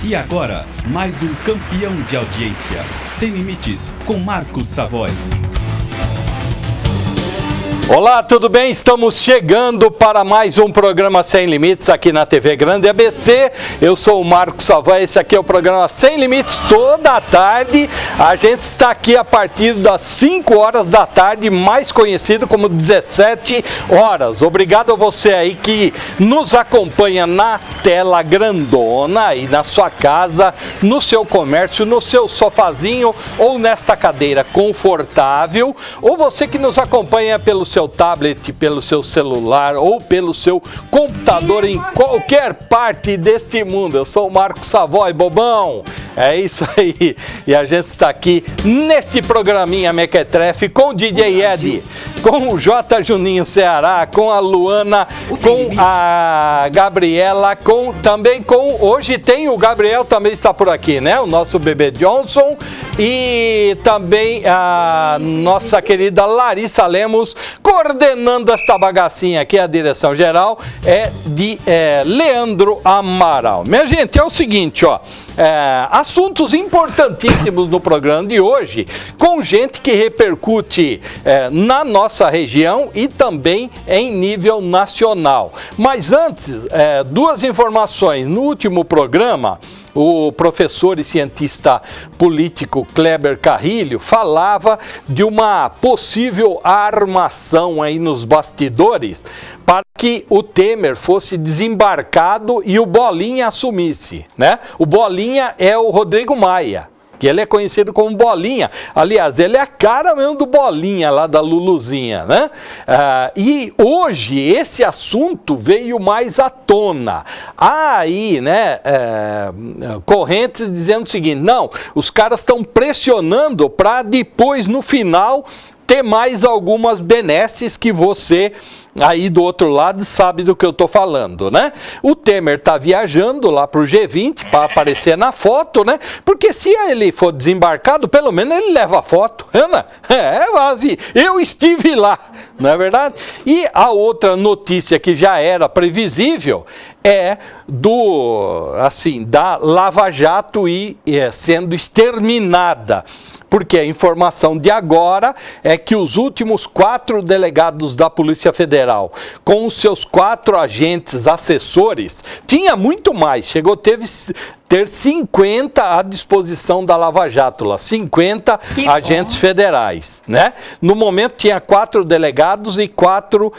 E agora, mais um campeão de audiência, Sem Limites, com Marcos Savoy. Olá, tudo bem? Estamos chegando para mais um programa Sem Limites aqui na TV Grande ABC. Eu sou o Marcos Savoy, esse aqui é o programa Sem Limites toda a tarde. A gente está aqui a partir das 5 horas da tarde, mais conhecido como 17 horas. Obrigado a você aí que nos acompanha na tela grandona aí na sua casa, no seu comércio, no seu sofazinho ou nesta cadeira confortável, ou você que nos acompanha pelo seu tablet, pelo seu celular ou pelo seu computador em qualquer parte deste mundo. Eu sou o Marcos Savoy, bobão. É isso aí. E a gente está aqui neste programinha Mequetrefe com o DJ Ed, com o J. Juninho Ceará, com a Luana, com a Gabriela, hoje tem o Gabriel, também está por aqui, né? O nosso bebê Johnson e também a nossa querida Larissa Lemos, coordenando esta bagacinha aqui. A direção geral é de Leandro Amaral. Minha gente, é o seguinte, ó. Assuntos importantíssimos no programa de hoje, com gente que repercute na nossa região e também em nível nacional. Mas antes, duas informações. No último programa, o professor e cientista político Kleber Carrilho falava de uma possível armação aí nos bastidores para que o Temer fosse desembarcado e o Bolinha assumisse, né? O Bolinha é o Rodrigo Maia, que ele é conhecido como Bolinha. Aliás, ele é a cara mesmo do Bolinha lá da Luluzinha, né? E hoje esse assunto veio mais à tona. Há aí, né, correntes dizendo o seguinte: não, os caras estão pressionando para depois, no final, ter mais algumas benesses que você aí do outro lado sabe do que eu tô falando, né? O Temer tá viajando lá pro G20 para aparecer na foto, né? Porque se ele for desembarcado, pelo menos ele leva a foto, né? Assim, eu estive lá, não é verdade? E a outra notícia que já era previsível é da Lava Jato sendo exterminada. Porque a informação de agora é que os últimos 4 delegados da Polícia Federal, com os seus 4 agentes assessores, tinha muito mais, ter 50 à disposição da Lava Jato lá, 50 agentes federais, né? No momento tinha 4 delegados e 4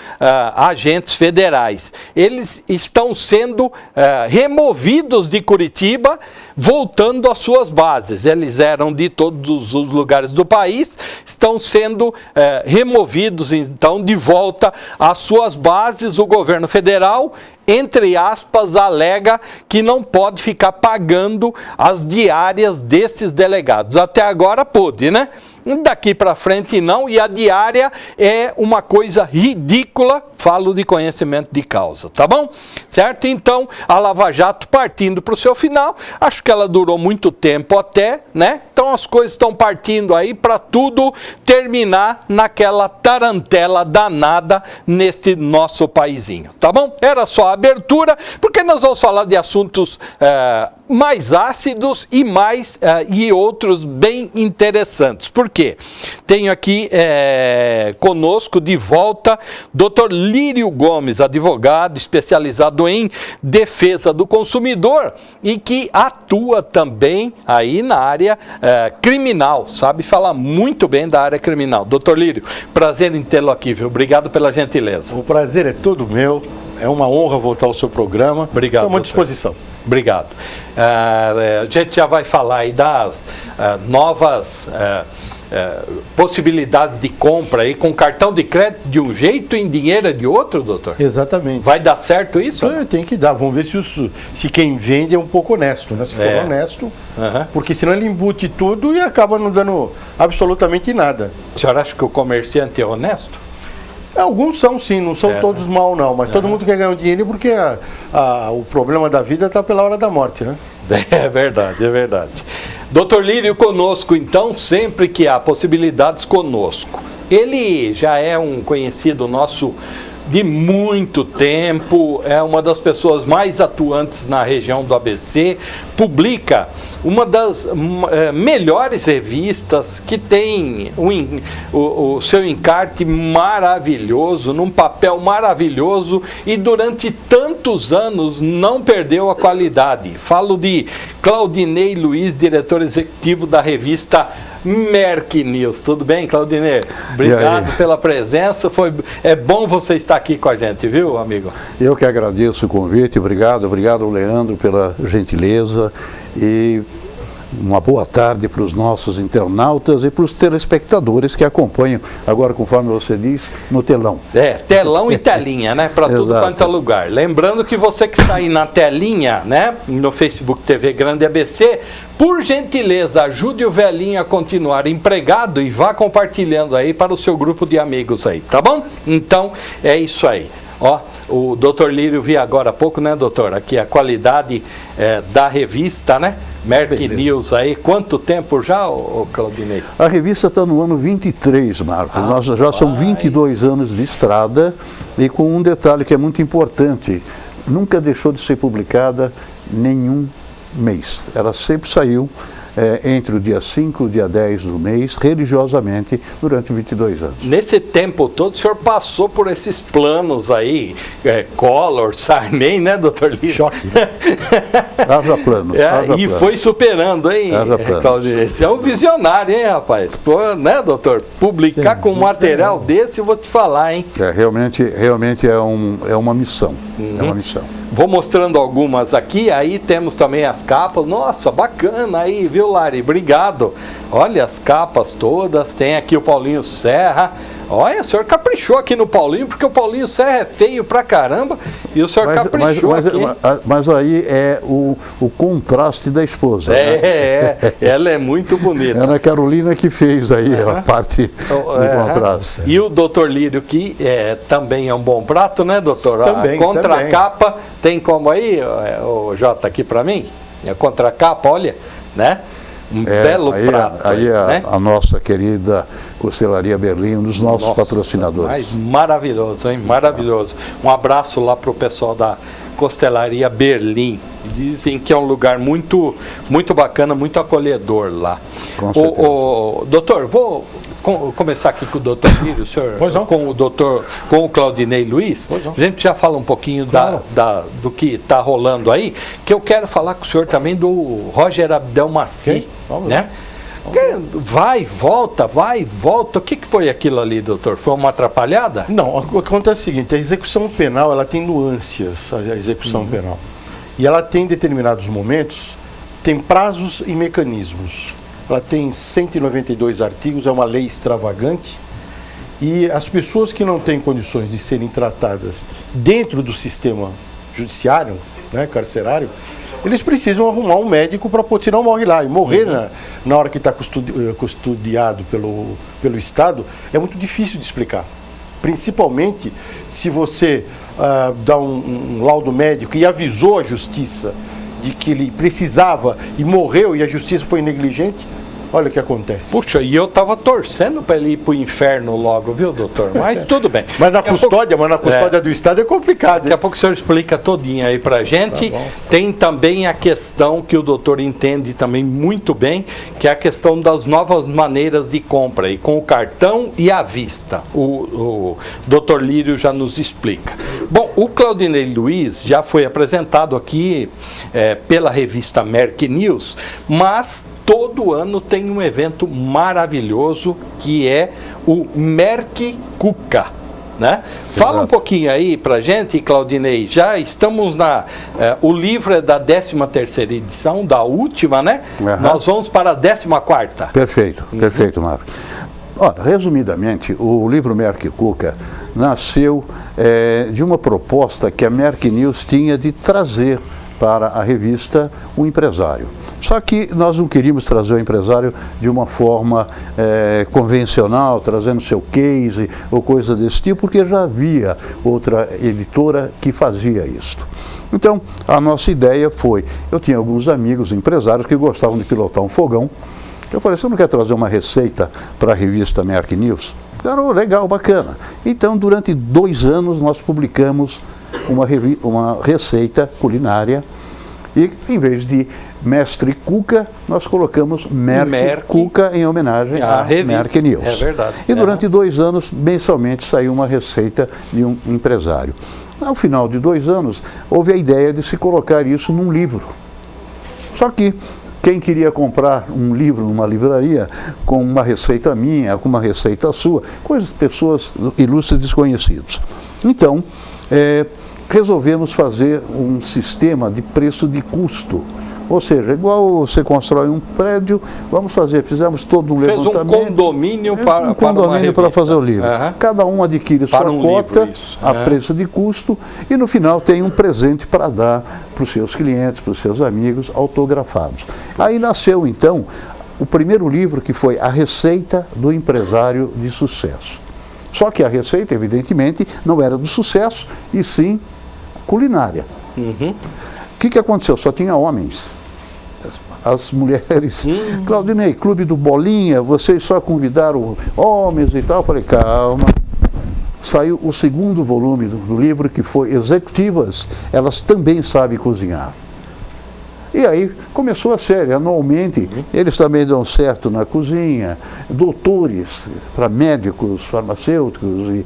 agentes federais. Eles estão sendo removidos de Curitiba, voltando às suas bases. Eles eram de todos os lugares do país, estão sendo removidos então de volta às suas bases. O governo federal, entre aspas, alega que não pode ficar pagando as diárias desses delegados. Até agora pôde, né? Daqui para frente não, e a diária é uma coisa ridícula, falo de conhecimento de causa, tá bom? Certo? Então, a Lava Jato partindo para o seu final, acho que ela durou muito tempo até, né? Então as coisas estão partindo aí para tudo terminar naquela tarantela danada neste nosso paizinho, tá bom? Era só a abertura, porque nós vamos falar de assuntos mais ácidos e outros bem interessantes. Por quê? Tenho aqui conosco de volta Dr. Lírio Gomes, advogado especializado em defesa do consumidor e que atua também aí na área criminal, sabe falar muito bem da área criminal. Dr. Lírio, prazer em tê-lo aqui, viu? Obrigado pela gentileza. O prazer é todo meu. É uma honra voltar ao seu programa. Obrigado. Estou à disposição. Obrigado. A gente já vai falar aí das novas possibilidades de compra aí com cartão de crédito de um jeito e em dinheiro de outro, doutor? Exatamente. Vai dar certo isso? Tem que dar. Vamos ver se quem vende é um pouco honesto, né? Se for honesto, porque senão ele embute tudo e acaba não dando absolutamente nada. O senhor acha que o comerciante é honesto? Alguns são sim, não são todos mal não, mas todo mundo quer ganhar um dinheiro porque o problema da vida está pela hora da morte, né? É verdade, é verdade. Dr. Lírio conosco então, sempre que há possibilidades conosco. Ele já é um conhecido nosso de muito tempo, é uma das pessoas mais atuantes na região do ABC, publica uma das melhores revistas, que tem o seu encarte maravilhoso, num papel maravilhoso, e durante tantos anos não perdeu a qualidade. Falo de Claudinei Luiz, diretor executivo da revista Merck News. Tudo bem, Claudinei? Obrigado pela presença. É bom você estar aqui com a gente, viu, amigo? Eu que agradeço o convite. Obrigado, Leandro, pela gentileza. E uma boa tarde para os nossos internautas e para os telespectadores que acompanham, agora, conforme você diz, no telão. Telão e telinha, né? Para tudo quanto é lugar. Lembrando que você que está aí na telinha, né? No Facebook TV Grande ABC, por gentileza, ajude o velhinho a continuar empregado e vá compartilhando aí para o seu grupo de amigos aí, tá bom? Então, é isso aí. Ó, o doutor Lírio viu agora há pouco, né, doutor? Aqui a qualidade da revista, né? Merck News aí. Quanto tempo já, Claudinei? A revista está no ano 23, Marcos. Nós já são 22 anos de estrada, e com um detalhe que é muito importante: nunca deixou de ser publicada nenhum mês. Ela sempre saiu entre o dia 5 e o dia 10 do mês, religiosamente, durante 22 anos. Nesse tempo todo, o senhor passou por esses planos aí, Collor, Sarney, né, doutor Lírio? Choque. Haja planos. E foi superando, hein, Claudinei? Você é um visionário, hein, rapaz? Pô, né, doutor? Publicar com um material desse, eu vou te falar, hein? Realmente é uma missão. É uma missão. Vou mostrando algumas aqui, aí temos também as capas. Nossa, bacana aí, viu, Lari? Obrigado. Olha as capas todas, tem aqui o Paulinho Serra. Olha, o senhor caprichou aqui no Paulinho, porque o Paulinho Serra é feio pra caramba, e o senhor caprichou aqui. Mas aí é o contraste da esposa. Ela é muito bonita. É a Ana Carolina que fez aí a parte do contraste. E o doutor Lírio, que também é um bom prato, né, doutor? Também, a contracapa, tem como aí, o Jota, aqui pra mim? A contracapa, olha, né? Um belo prato. Aí né? a nossa querida Costelaria Berlim, um dos nossos patrocinadores. Maravilhoso, hein? Maravilhoso. Um abraço lá para o pessoal da Costelaria Berlim. Dizem que é um lugar muito, muito bacana, muito acolhedor lá. Com certeza. Doutor, vou começar aqui com o doutor Lírio, o senhor, com o Claudinei Luiz. A gente já fala um pouquinho do que está rolando aí, que eu quero falar com o senhor também do Roger Abdelmaci, né? Vai, volta. O que foi aquilo ali, doutor? Foi uma atrapalhada? Não, acontece o seguinte: a execução penal, ela tem nuances, a execução penal. E ela tem determinados momentos, tem prazos e mecanismos. Ela tem 192 artigos, é uma lei extravagante, e as pessoas que não têm condições de serem tratadas dentro do sistema judiciário, né, carcerário, eles precisam arrumar um médico para poder, não morrer lá. E morrer na hora que está custodiado pelo Estado é muito difícil de explicar. Principalmente se você dá um laudo médico e avisou a justiça de que ele precisava e morreu e a justiça foi negligente. Olha o que acontece. Puxa, e eu estava torcendo para ele ir para o inferno logo, viu, doutor? Mas tudo bem. Mas na custódia do Estado é complicado. Daqui a pouco o senhor explica todinho aí para a gente. Tá. Tem também a questão que o doutor entende também muito bem, que é a questão das novas maneiras de compra, e com o cartão e à vista. O doutor Lírio já nos explica. Bom, o Claudinei Luiz já foi apresentado aqui pela revista Merck News, mas todo ano tem um evento maravilhoso que é o Merck Cuca, né? Fala um pouquinho aí pra gente, Claudinei. Já estamos o livro é da 13ª edição, da última, né? Nós vamos para a 14ª. Perfeito, Marco. Resumidamente, o livro Merck Cuca nasceu de uma proposta que a Merck News tinha de trazer para a revista um empresário. Só que nós não queríamos trazer o empresário de uma forma convencional, trazendo seu case ou coisa desse tipo, porque já havia outra editora que fazia isso. Então, a nossa ideia foi, eu tinha alguns amigos empresários que gostavam de pilotar um fogão. Eu falei, você não quer trazer uma receita para a revista Merck News? ficaram legal, bacana. Então, durante 2 anos, nós publicamos uma receita culinária e, em vez de Mestre Cuca, nós colocamos Merck Cuca em homenagem à Merck News. É verdade. E durante 2 anos, mensalmente, saiu uma receita de um empresário. Ao final de 2 anos, houve a ideia de se colocar isso num livro. Só que quem queria comprar um livro numa livraria com uma receita minha, com uma receita sua, pessoas ilustres desconhecidos. Então, resolvemos fazer um sistema de preço de custo. Ou seja, igual você constrói um prédio, fizemos todo um levantamento. Fez um condomínio para fazer o livro. Cada um adquire sua cota a preço de custo e no final tem um presente para dar para os seus clientes, para os seus amigos, autografados. Aí nasceu então o primeiro livro, que foi A Receita do Empresário de Sucesso. Só que a receita, evidentemente, não era do sucesso, e sim culinária. O que aconteceu? Só tinha homens. As mulheres, Claudinei, Clube do Bolinha, vocês só convidaram homens e tal. Eu falei, calma. Saiu o segundo volume do livro, que foi Executivas, elas também sabem cozinhar. E aí começou a série, anualmente, eles também dão certo na cozinha, doutores para médicos, farmacêuticos e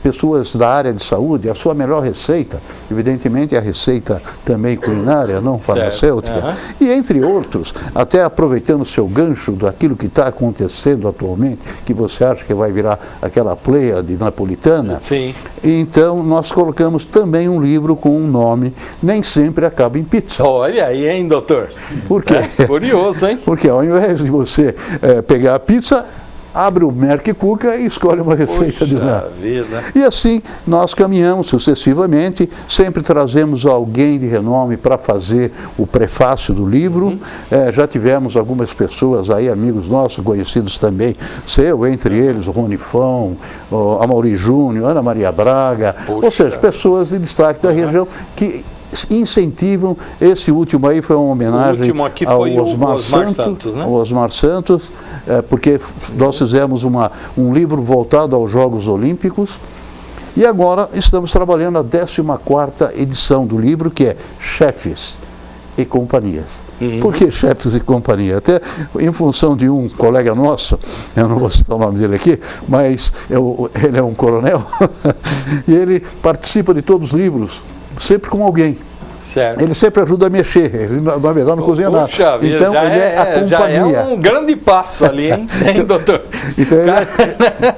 pessoas da área de saúde, a sua melhor receita, evidentemente a receita também culinária, não farmacêutica, e entre outros, até aproveitando o seu gancho daquilo que está acontecendo atualmente, que você acha que vai virar aquela Pleiade napolitana, então nós colocamos também um livro com um nome, Nem Sempre Acaba em Pizza. Olha aí, hein, doutor? Por quê? Curioso, hein? Porque ao invés de você pegar a pizza, abre o Merck Cuca e escolhe uma receita de lá. E assim nós caminhamos sucessivamente, sempre trazemos alguém de renome para fazer o prefácio do livro. Já tivemos algumas pessoas aí, amigos nossos, conhecidos também, entre eles o Ronifão, o Amaury Júnior, Ana Maria Braga, ou seja, pessoas de destaque da região que incentivam. Esse último aí foi uma homenagem ao Osmar Santos, né? Ao Osmar Santos, porque nós fizemos um livro voltado aos Jogos Olímpicos e agora estamos trabalhando a 14ª edição do livro, que é Chefes e Companhias. Por que Chefes e Companhia? Até em função de um colega nosso, eu não vou citar o nome dele aqui, mas ele é um coronel, e ele participa de todos os livros, sempre com alguém. Certo. Ele sempre ajuda a mexer, ele na verdade não cozinha nada. Então ele é a companhia. Já é um grande passo ali, hein, doutor? Então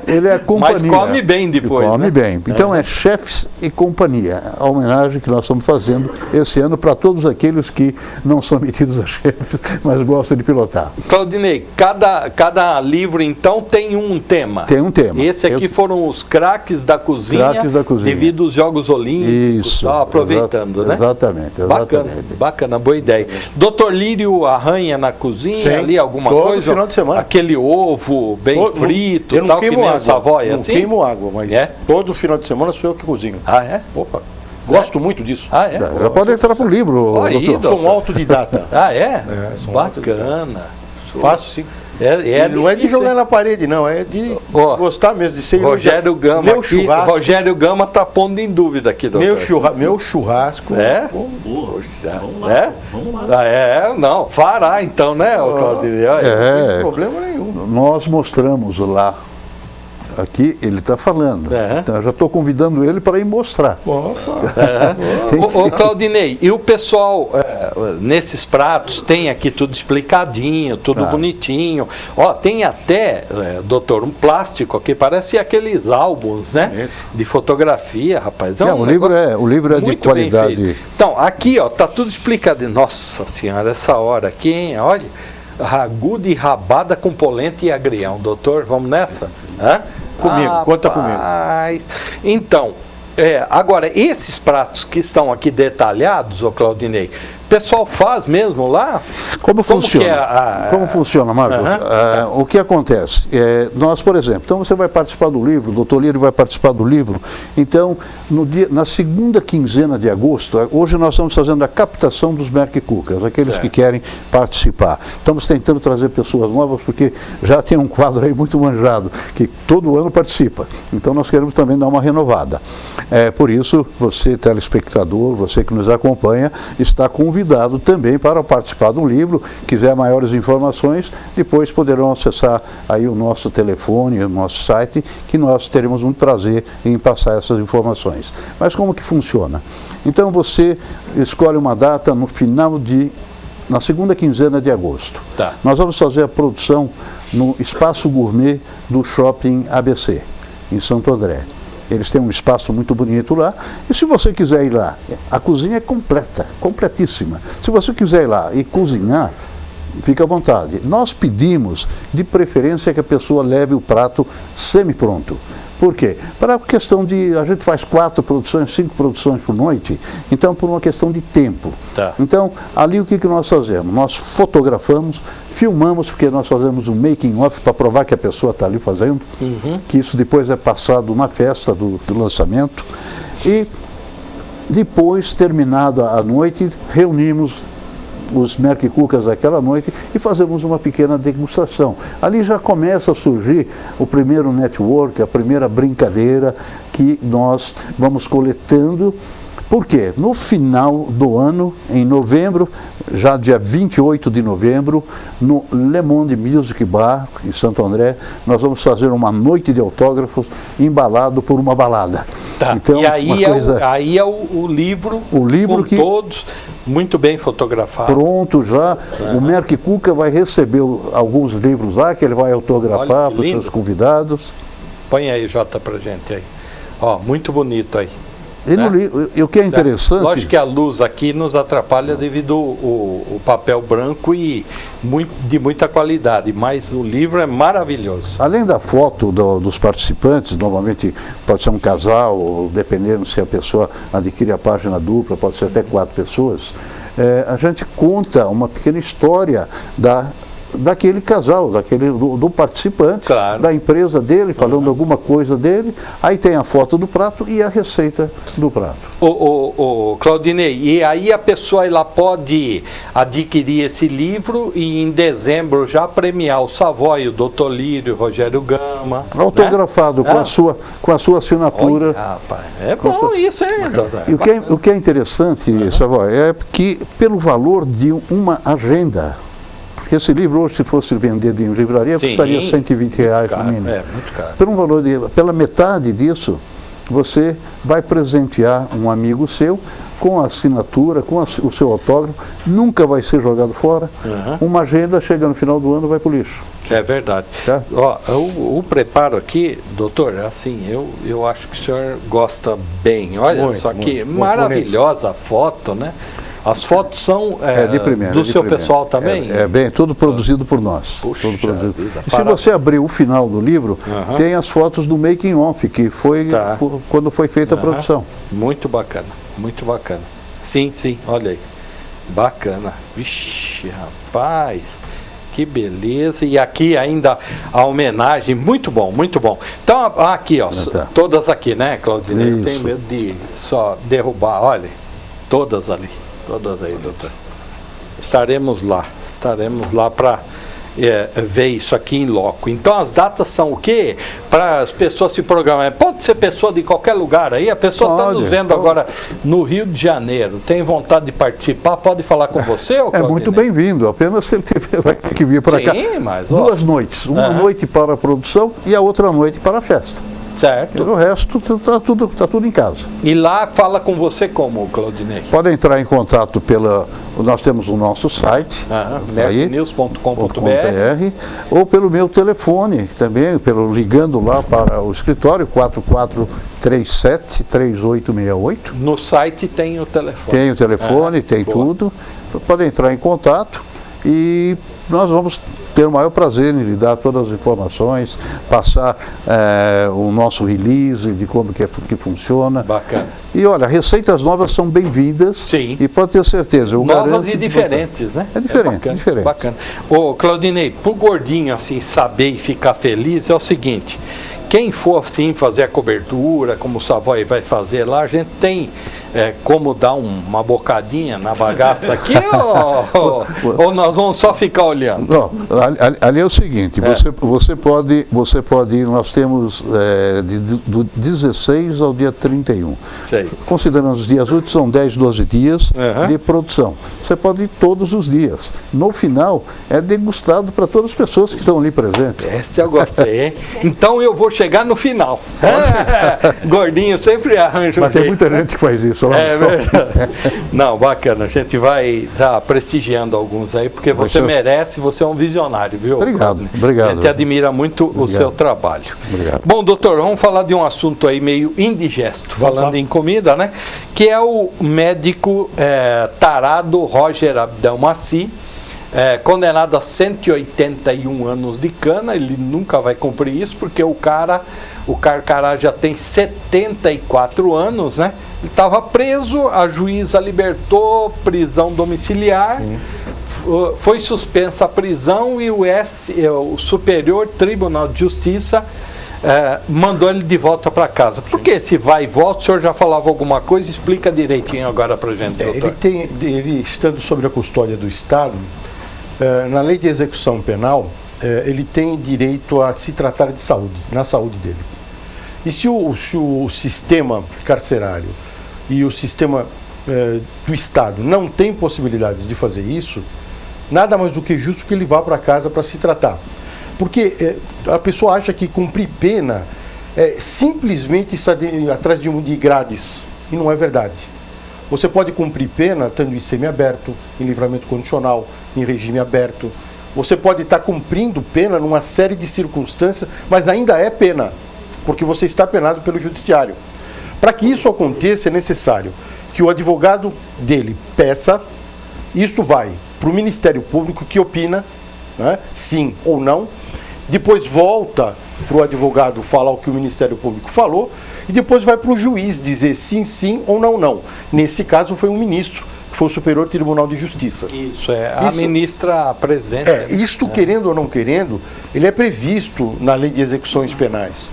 ele é a companhia. Mas come bem depois. Come bem. Então é Chefes e Companhia, a homenagem que nós estamos fazendo esse ano para todos aqueles que não são metidos a chefes, mas gostam de pilotar. Claudinei, cada livro então tem um tema. Tem um tema. Esse aqui foram os craques da cozinha, devido aos Jogos Olímpicos. Isso. Aproveitando, né? Exatamente. Bacana, boa ideia. Doutor Lírio arranha na cozinha ali alguma todo coisa? Final de semana. Aquele ovo bem frito, eu não tal, queimo que nem água, o Savoy, assim? Não queimo água, mas todo final de semana sou eu que cozinho. Ah, é? Opa, gosto muito disso. Ah, é? Já pode entrar para o livro, doutor. Sou um autodidata. Ah, é? Bacana. Faço sim. Não é de jogar na parede, não, é de gostar mesmo, de ser Rogério Gama meu aqui, churrasco. Rogério Gama está pondo em dúvida aqui, doutor. Meu churrasco. Vamos lá. Não, fará então, né, Claudinei? Não tem problema nenhum. Nós mostramos lá. Aqui ele está falando. Então eu já estou convidando ele para ir mostrar. Ô Claudinei, e o pessoal nesses pratos tem aqui tudo explicadinho, tudo bonitinho. Ó, tem até, doutor, um plástico aqui, parece aqueles álbuns, né? De fotografia, rapaz. O livro é de qualidade. Então, aqui, ó, tá tudo explicado. Nossa senhora, essa hora aqui, hein? Olha, ragu de rabada com polenta e agrião. Doutor, vamos nessa? Comigo, conta comigo. Então, agora, esses pratos que estão aqui detalhados, ô Claudinei, pessoal faz mesmo lá? Como funciona? que é Como funciona, Marcos? O que acontece? Nós, por exemplo, então você vai participar do livro, o doutor Lírio vai participar do livro. Então, na segunda quinzena de agosto, hoje nós estamos fazendo a captação dos Merck Cookers, aqueles que querem participar. Estamos tentando trazer pessoas novas, porque já tem um quadro aí muito manjado, que todo ano participa. Então nós queremos também dar uma renovada. Por isso, você, telespectador, você que nos acompanha, está convidado também para participar do livro. Quiser maiores informações, depois poderão acessar aí o nosso telefone, o nosso site, que nós teremos muito prazer em passar essas informações. Mas como que funciona? Então você escolhe uma data na segunda quinzena de agosto. Tá. Nós vamos fazer a produção no Espaço Gourmet do Shopping ABC, em Santo André. Eles têm um espaço muito bonito lá, e se você quiser ir lá, a cozinha é completa, completíssima. Se você quiser ir lá e cozinhar, fica à vontade. Nós pedimos, de preferência, que a pessoa leve o prato semi-pronto. Por quê? Para a questão a gente faz 4 produções, 5 produções por noite, então por uma questão de tempo. Tá. Então, ali o que nós fazemos? Nós fotografamos, filmamos, porque nós fazemos um making of para provar que a pessoa está ali fazendo, que isso depois é passado na festa do lançamento, e depois, terminada a noite, reunimos os Merck Cookers daquela noite e fazemos uma pequena degustação. Ali já começa a surgir o primeiro network, a primeira brincadeira que nós vamos coletando. Por quê? No final do ano, em novembro, já dia 28 de novembro, no Le Monde Music Bar, em Santo André, nós vamos fazer uma noite de autógrafos embalado por uma balada. Tá. Então, e aí é o livro com que todos muito bem fotografado. Pronto já. O Merck Cooker vai receber alguns livros lá que ele vai autografar para os seus convidados. Põe aí, Jota, pra gente aí. Ó, muito bonito aí. E o que é interessante... Lógico que a luz aqui nos atrapalha devido ao papel branco e de muita qualidade, mas o livro é maravilhoso. Além da foto dos participantes, normalmente pode ser um casal, ou dependendo se a pessoa adquire a página dupla, pode ser até 4 pessoas, a gente conta uma pequena história daquele casal, do participante, claro, da empresa dele, falando alguma coisa dele, aí tem a foto do prato e a receita do prato. Claudinei, e aí a pessoa ela pode adquirir esse livro e em dezembro já premiar o Savoy, o Dr. Lírio, o Rogério Gama. Autografado, né? com a sua assinatura. Olha, rapaz, é bom isso, hein, doutor? E o que é interessante, Savoy, é que pelo valor de uma agenda. Porque esse livro hoje, se fosse vendido em livraria, custaria R$120 no mínimo. É, muito caro. Pela metade disso, você vai presentear um amigo seu com a assinatura, com o seu autógrafo, nunca vai ser jogado fora. Uma agenda chega no final do ano e vai para o lixo. É verdade. Tá? Ó, o preparo aqui, doutor, assim, eu acho que o senhor gosta bem. Olha muito, só que muito maravilhosa a foto, né? As fotos são de primeira, do seu pessoal também? Tudo produzido por nós. Puxa tudo produzido. Vida, e se você abrir o final do livro, tem as fotos do making off, que foi quando foi feita a produção. Muito bacana, muito bacana. Sim, olha aí. Bacana. Vixe, rapaz, que beleza. E aqui ainda a homenagem, muito bom, muito bom. Então, aqui, ó, todas aqui, né, Claudinei? Eu tenho medo de só derrubar, olha, todas ali. Todas aí, doutor. Estaremos lá para ver isso aqui em loco. Então as datas são o quê? Para as pessoas se programarem. Pode ser pessoa de qualquer lugar aí. A pessoa está nos vendo agora no Rio de Janeiro. Tem vontade de participar? Pode falar com você, ou É muito bem-vindo. Apenas se ele vai ter que vir para cá. Mas, 2 noites. Uma noite para a produção e a outra noite para a festa. Certo. E o resto está tudo em casa. E lá fala com você como, Claudinei? Pode entrar em contato nós temos o nosso site, mercknews.com.br, ou pelo meu telefone também, ligando lá para o escritório, 4437-3868. No site tem o telefone. Tem o telefone, tem tudo. Pode entrar em contato e nós vamos ter o maior prazer em lhe dar todas as informações, passar o nosso release de como que funciona. Bacana. E olha, receitas novas são bem-vindas. Sim. E pode ter certeza. Eu Novas garanto e que diferentes, né? É diferente, bacana, diferente. Bacana. Ô, Claudinei, pro gordinho assim saber e ficar feliz é o seguinte: quem for assim fazer a cobertura, como o Savoy vai fazer lá, a gente tem como dar uma bocadinha na bagaça aqui ou nós vamos só ficar olhando? Não, ali é o seguinte, você pode ir, nós temos do 16 ao dia 31. Sei. Considerando os dias úteis, são 10, 12 dias de produção. Você pode ir todos os dias. No final, é degustado para todas as pessoas que estão ali presentes. Essa eu gostei, hein? Então eu vou chegar no final. Gordinho sempre arranja Mas tem muita gente que faz isso. Lá verdade. Não, bacana. A gente vai estar prestigiando alguns aí, porque você merece, você é um visionário, viu? Obrigado, obrigado. A gente admira muito o seu trabalho. Obrigado. Bom, doutor, vamos falar de um assunto aí meio indigesto, falando em comida, né? Que é o médico tarado Roger Abdelmaci, condenado a 181 anos de cana. Ele nunca vai cumprir isso, porque o Carcará já tem 74 anos, né? Ele estava preso, a juíza libertou, prisão domiciliar, foi suspensa a prisão e o Superior Tribunal de Justiça mandou ele de volta para casa. Por que esse vai e volta? O senhor já falava alguma coisa? Explica direitinho agora para a gente, doutor. Ele estando sob a custódia do Estado, na lei de execução penal, ele tem direito a se tratar de saúde, na saúde dele. E se o sistema carcerário e o sistema do Estado não tem possibilidades de fazer isso, nada mais do que justo que ele vá para casa para se tratar. Porque a pessoa acha que cumprir pena simplesmente está atrás de grades, e não é verdade. Você pode cumprir pena estando em semiaberto, em livramento condicional, em regime aberto. Você pode estar cumprindo pena numa série de circunstâncias, mas ainda é pena, porque você está penado pelo judiciário. Para que isso aconteça, é necessário que o advogado dele peça, isso vai para o Ministério Público, que opina, né, sim ou não, depois volta para o advogado falar o que o Ministério Público falou, e depois vai para o juiz dizer sim, sim ou não, não. Nesse caso foi um ministro, que foi o Superior Tribunal de Justiça. Isso, a ministra presidente. Isto, querendo ou não querendo, ele é previsto na Lei de Execuções Penais.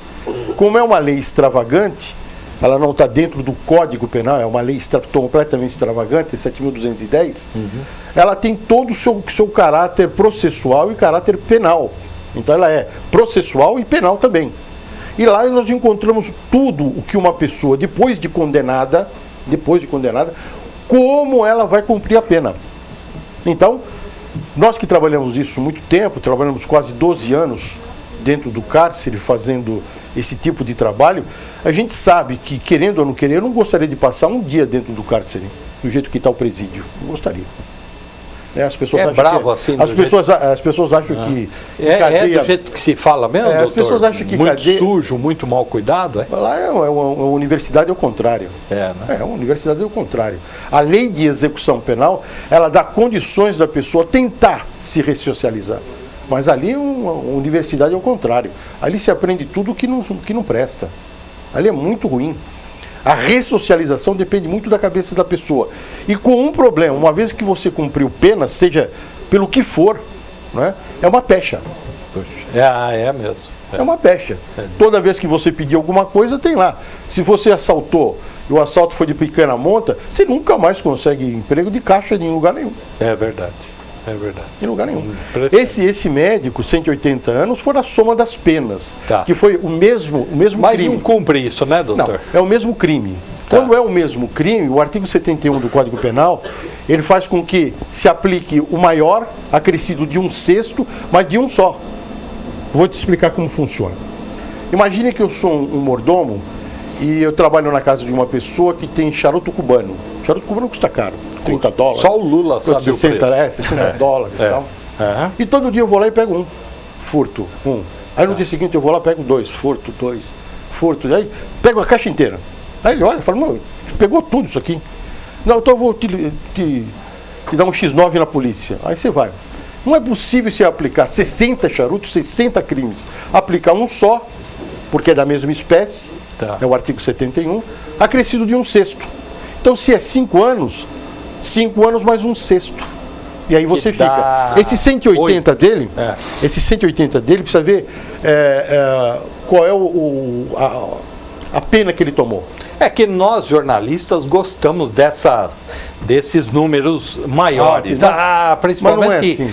Como é uma lei extravagante, ela não está dentro do Código Penal, é uma lei completamente extravagante, 7.210, ela tem todo o seu caráter processual e caráter penal. Então ela é processual e penal também. E lá nós encontramos tudo o que uma pessoa, depois de condenada, como ela vai cumprir a pena. Então, nós que trabalhamos isso muito tempo, trabalhamos quase 12 anos dentro do cárcere fazendo esse tipo de trabalho, a gente sabe que, querendo ou não querendo, eu não gostaria de passar um dia dentro do cárcere, do jeito que está o presídio. Não gostaria. As pessoas acham bravo assim. As pessoas acham que cadeia... do jeito que se fala mesmo, doutor? As pessoas acham que muito sujo, muito mal cuidado, Lá é uma universidade ao contrário. Né? Uma universidade ao contrário. A lei de execução penal, ela dá condições da pessoa tentar se ressocializar. Mas ali é uma universidade ao contrário. Ali se aprende tudo que não presta. Ali é muito ruim. A ressocialização depende muito da cabeça da pessoa. E com um problema, uma vez que você cumpriu pena, seja pelo que for, né, é uma pecha. É mesmo. É uma pecha. Toda vez que você pedir alguma coisa, tem lá. Se você assaltou e o assalto foi de pequena monta, você nunca mais consegue emprego de caixa em lugar nenhum. É verdade. É verdade. Em lugar nenhum. Esse médico, 180 anos, foi a soma das penas. Que foi o mesmo Mas crime. Mas não cumpre isso, né, doutor? Não, é o mesmo crime. Quando é o mesmo crime, o artigo 71 do Código Penal, ele faz com que se aplique o maior, acrescido de 1/6, mas de um só. Vou te explicar como funciona. Imagine que eu sou um mordomo e eu trabalho na casa de uma pessoa que tem charuto cubano. Charuto cubano custa caro. $30. Só o Lula sabe o preço. $60 e tal. E todo dia eu vou lá e pego furto. Aí no dia seguinte eu vou lá e pego 2, furto, 2, furto. Aí pego a caixa inteira. Aí ele olha e fala, não, pegou tudo isso aqui. Não, então eu vou te dar um X9 na polícia. Aí você vai. Não é possível se aplicar 60 charutos, 60 crimes. Aplicar um só, porque é da mesma espécie, é o artigo 71, acrescido de um sexto. Então, se é 5 anos, 5 anos mais um sexto. E aí você fica. Esse 180 dele, esse 180 dele, precisa ver qual é a pena que ele tomou. É que nós, jornalistas, gostamos desses números maiores. Principalmente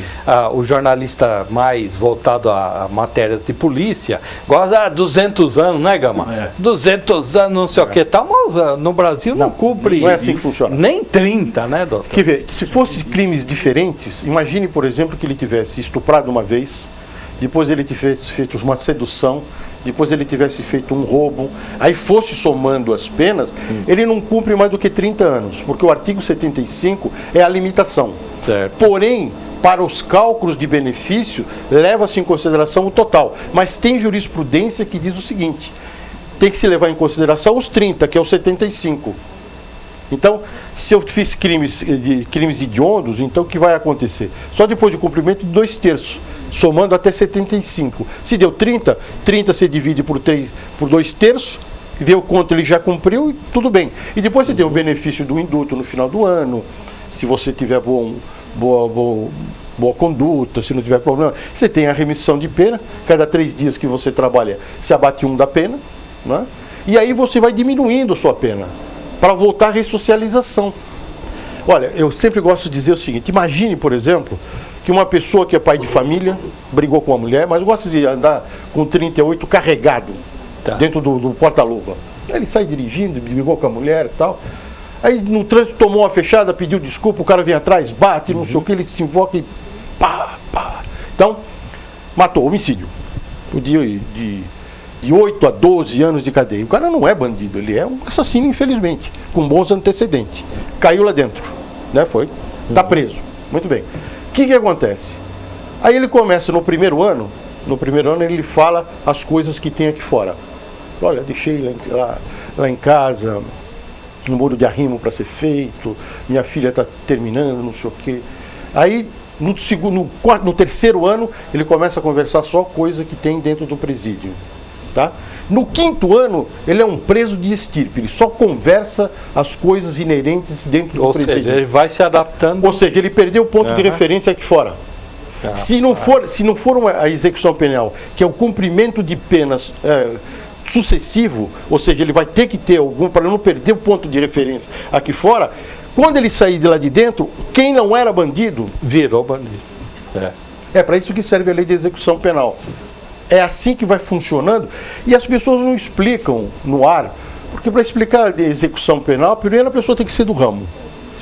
o jornalista mais voltado a matérias de polícia gosta de 200 anos, né, Gama? 200 anos, não sei o que tal, mas no Brasil não cumpre. Não é assim que funciona. Nem 30, né, doutor? Quer ver, se fossem crimes diferentes, imagine, por exemplo, que ele tivesse estuprado uma vez, depois ele tivesse feito uma sedução, depois ele tivesse feito um roubo, aí fosse somando as penas, ele não cumpre mais do que 30 anos, porque o artigo 75 é a limitação. Certo. Porém, para os cálculos de benefício, leva-se em consideração o total. Mas tem jurisprudência que diz o seguinte, tem que se levar em consideração os 30, que é o 75. Então, se eu fiz crimes hediondos, então o que vai acontecer? Só depois de cumprimento de 2/3. Somando até 75. Se deu 30, 30 se divide por 2/3, vê o quanto ele já cumpriu e tudo bem. E depois você deu o benefício do indulto no final do ano, se você tiver boa conduta, se não tiver problema. Você tem a remissão de pena, cada 3 dias que você trabalha, se abate 1 da pena, né? E aí você vai diminuindo a sua pena, para voltar à ressocialização. Olha, eu sempre gosto de dizer o seguinte, imagine, por exemplo, que uma pessoa que é pai de família, brigou com a mulher, mas gosta de andar com 38 carregado, dentro do porta-luva. Ele sai dirigindo, brigou com a mulher e tal. Aí no trânsito tomou uma fechada, pediu desculpa, o cara vem atrás, bate, não sei o que, ele se invoca e pá. Então, matou, homicídio. De 8 a 12 anos de cadeia. O cara não é bandido, ele é um assassino, infelizmente, com bons antecedentes. Caiu lá dentro, né? Está preso. Muito bem. O que acontece? Aí ele começa no primeiro ano ele fala as coisas que tem aqui fora. Olha, deixei lá em casa um muro de arrimo para ser feito, minha filha está terminando, não sei o quê. Aí, no terceiro ano, ele começa a conversar só coisa que tem dentro do presídio. Tá? No 5º ano, ele é um preso de estirpe, ele só conversa as coisas inerentes dentro do presídio. Ou seja, ele vai se adaptando. Ou seja, ele perdeu o ponto de referência aqui fora. Se não for a execução penal, que é o cumprimento de penas sucessivo, ou seja, ele vai ter que ter algum, para não perder o ponto de referência aqui fora, quando ele sair de lá de dentro, quem não era bandido, virou bandido. É para isso que serve a lei de execução penal. É assim que vai funcionando e as pessoas não explicam no ar, porque para explicar a execução penal, primeiro a pessoa tem que ser do ramo.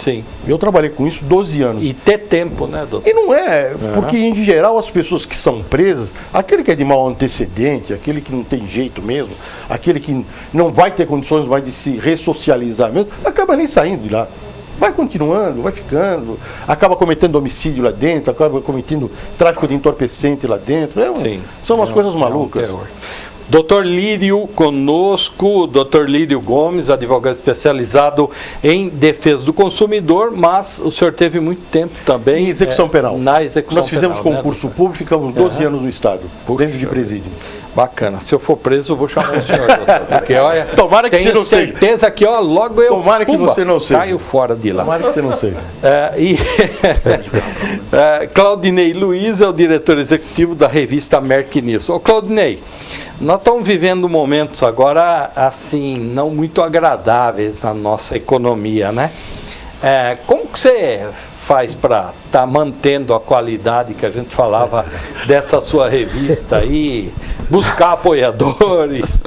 Sim. Eu trabalhei com isso 12 anos. E ter tempo, né, doutor? E não é, porque em geral as pessoas que são presas, aquele que é de mau antecedente, aquele que não tem jeito mesmo, aquele que não vai ter condições mais de se ressocializar mesmo, acaba nem saindo de lá. Vai continuando, vai ficando, acaba cometendo homicídio lá dentro, acaba cometendo tráfico de entorpecente lá dentro. São umas coisas malucas. Doutor Lírio conosco, doutor Lírio Gomes, advogado especializado em defesa do consumidor, mas o senhor teve muito tempo também em execução penal. Na execução Nós fizemos penal, concurso público, ficamos 12 anos no Estado, dentro de presídio. Bacana. Se eu for preso, eu vou chamar o senhor, doutor. Porque, olha, tomara que você não seja. Tenho certeza que, logo eu tomara que você não seja. Caio fora de lá. Tomara que você não seja. Claudinei Luiz é o diretor executivo da revista Merck News. Ô, Claudinei, nós estamos vivendo momentos agora, assim, não muito agradáveis na nossa economia, né? Como que você faz para estar mantendo a qualidade que a gente falava dessa sua revista aí, buscar apoiadores,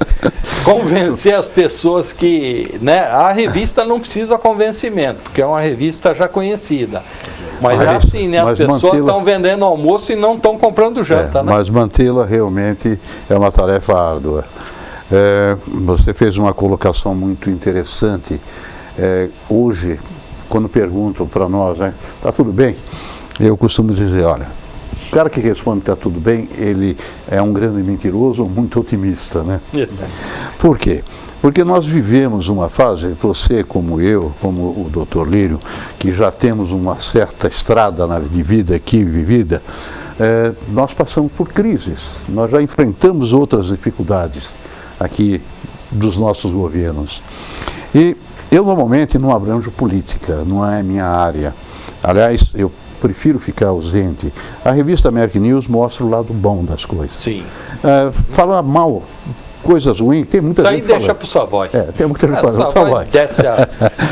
convencer as pessoas que, né, a revista não precisa convencimento, porque é uma revista já conhecida. Mas é assim, né? As pessoas estão vendendo almoço e não estão comprando janta, né? Mas mantê-la realmente é uma tarefa árdua. Você fez uma colocação muito interessante. Hoje, quando perguntam para nós, né, está tudo bem? Eu costumo dizer, olha, o cara que responde que está tudo bem, ele é um grande mentiroso, muito otimista, né? Por quê? Porque nós vivemos uma fase, você como eu, como o Dr. Lírio, que já temos uma certa estrada de vida aqui vivida, nós passamos por crises, nós já enfrentamos outras dificuldades aqui dos nossos governos. E eu normalmente não abranjo política, não é minha área. Aliás, eu prefiro ficar ausente. A revista Merck News mostra o lado bom das coisas. Sim. Fala mal, coisas ruins, tem muita gente falando. Isso aí deixa para o Savoy. Tem muita gente falando. Savoy desce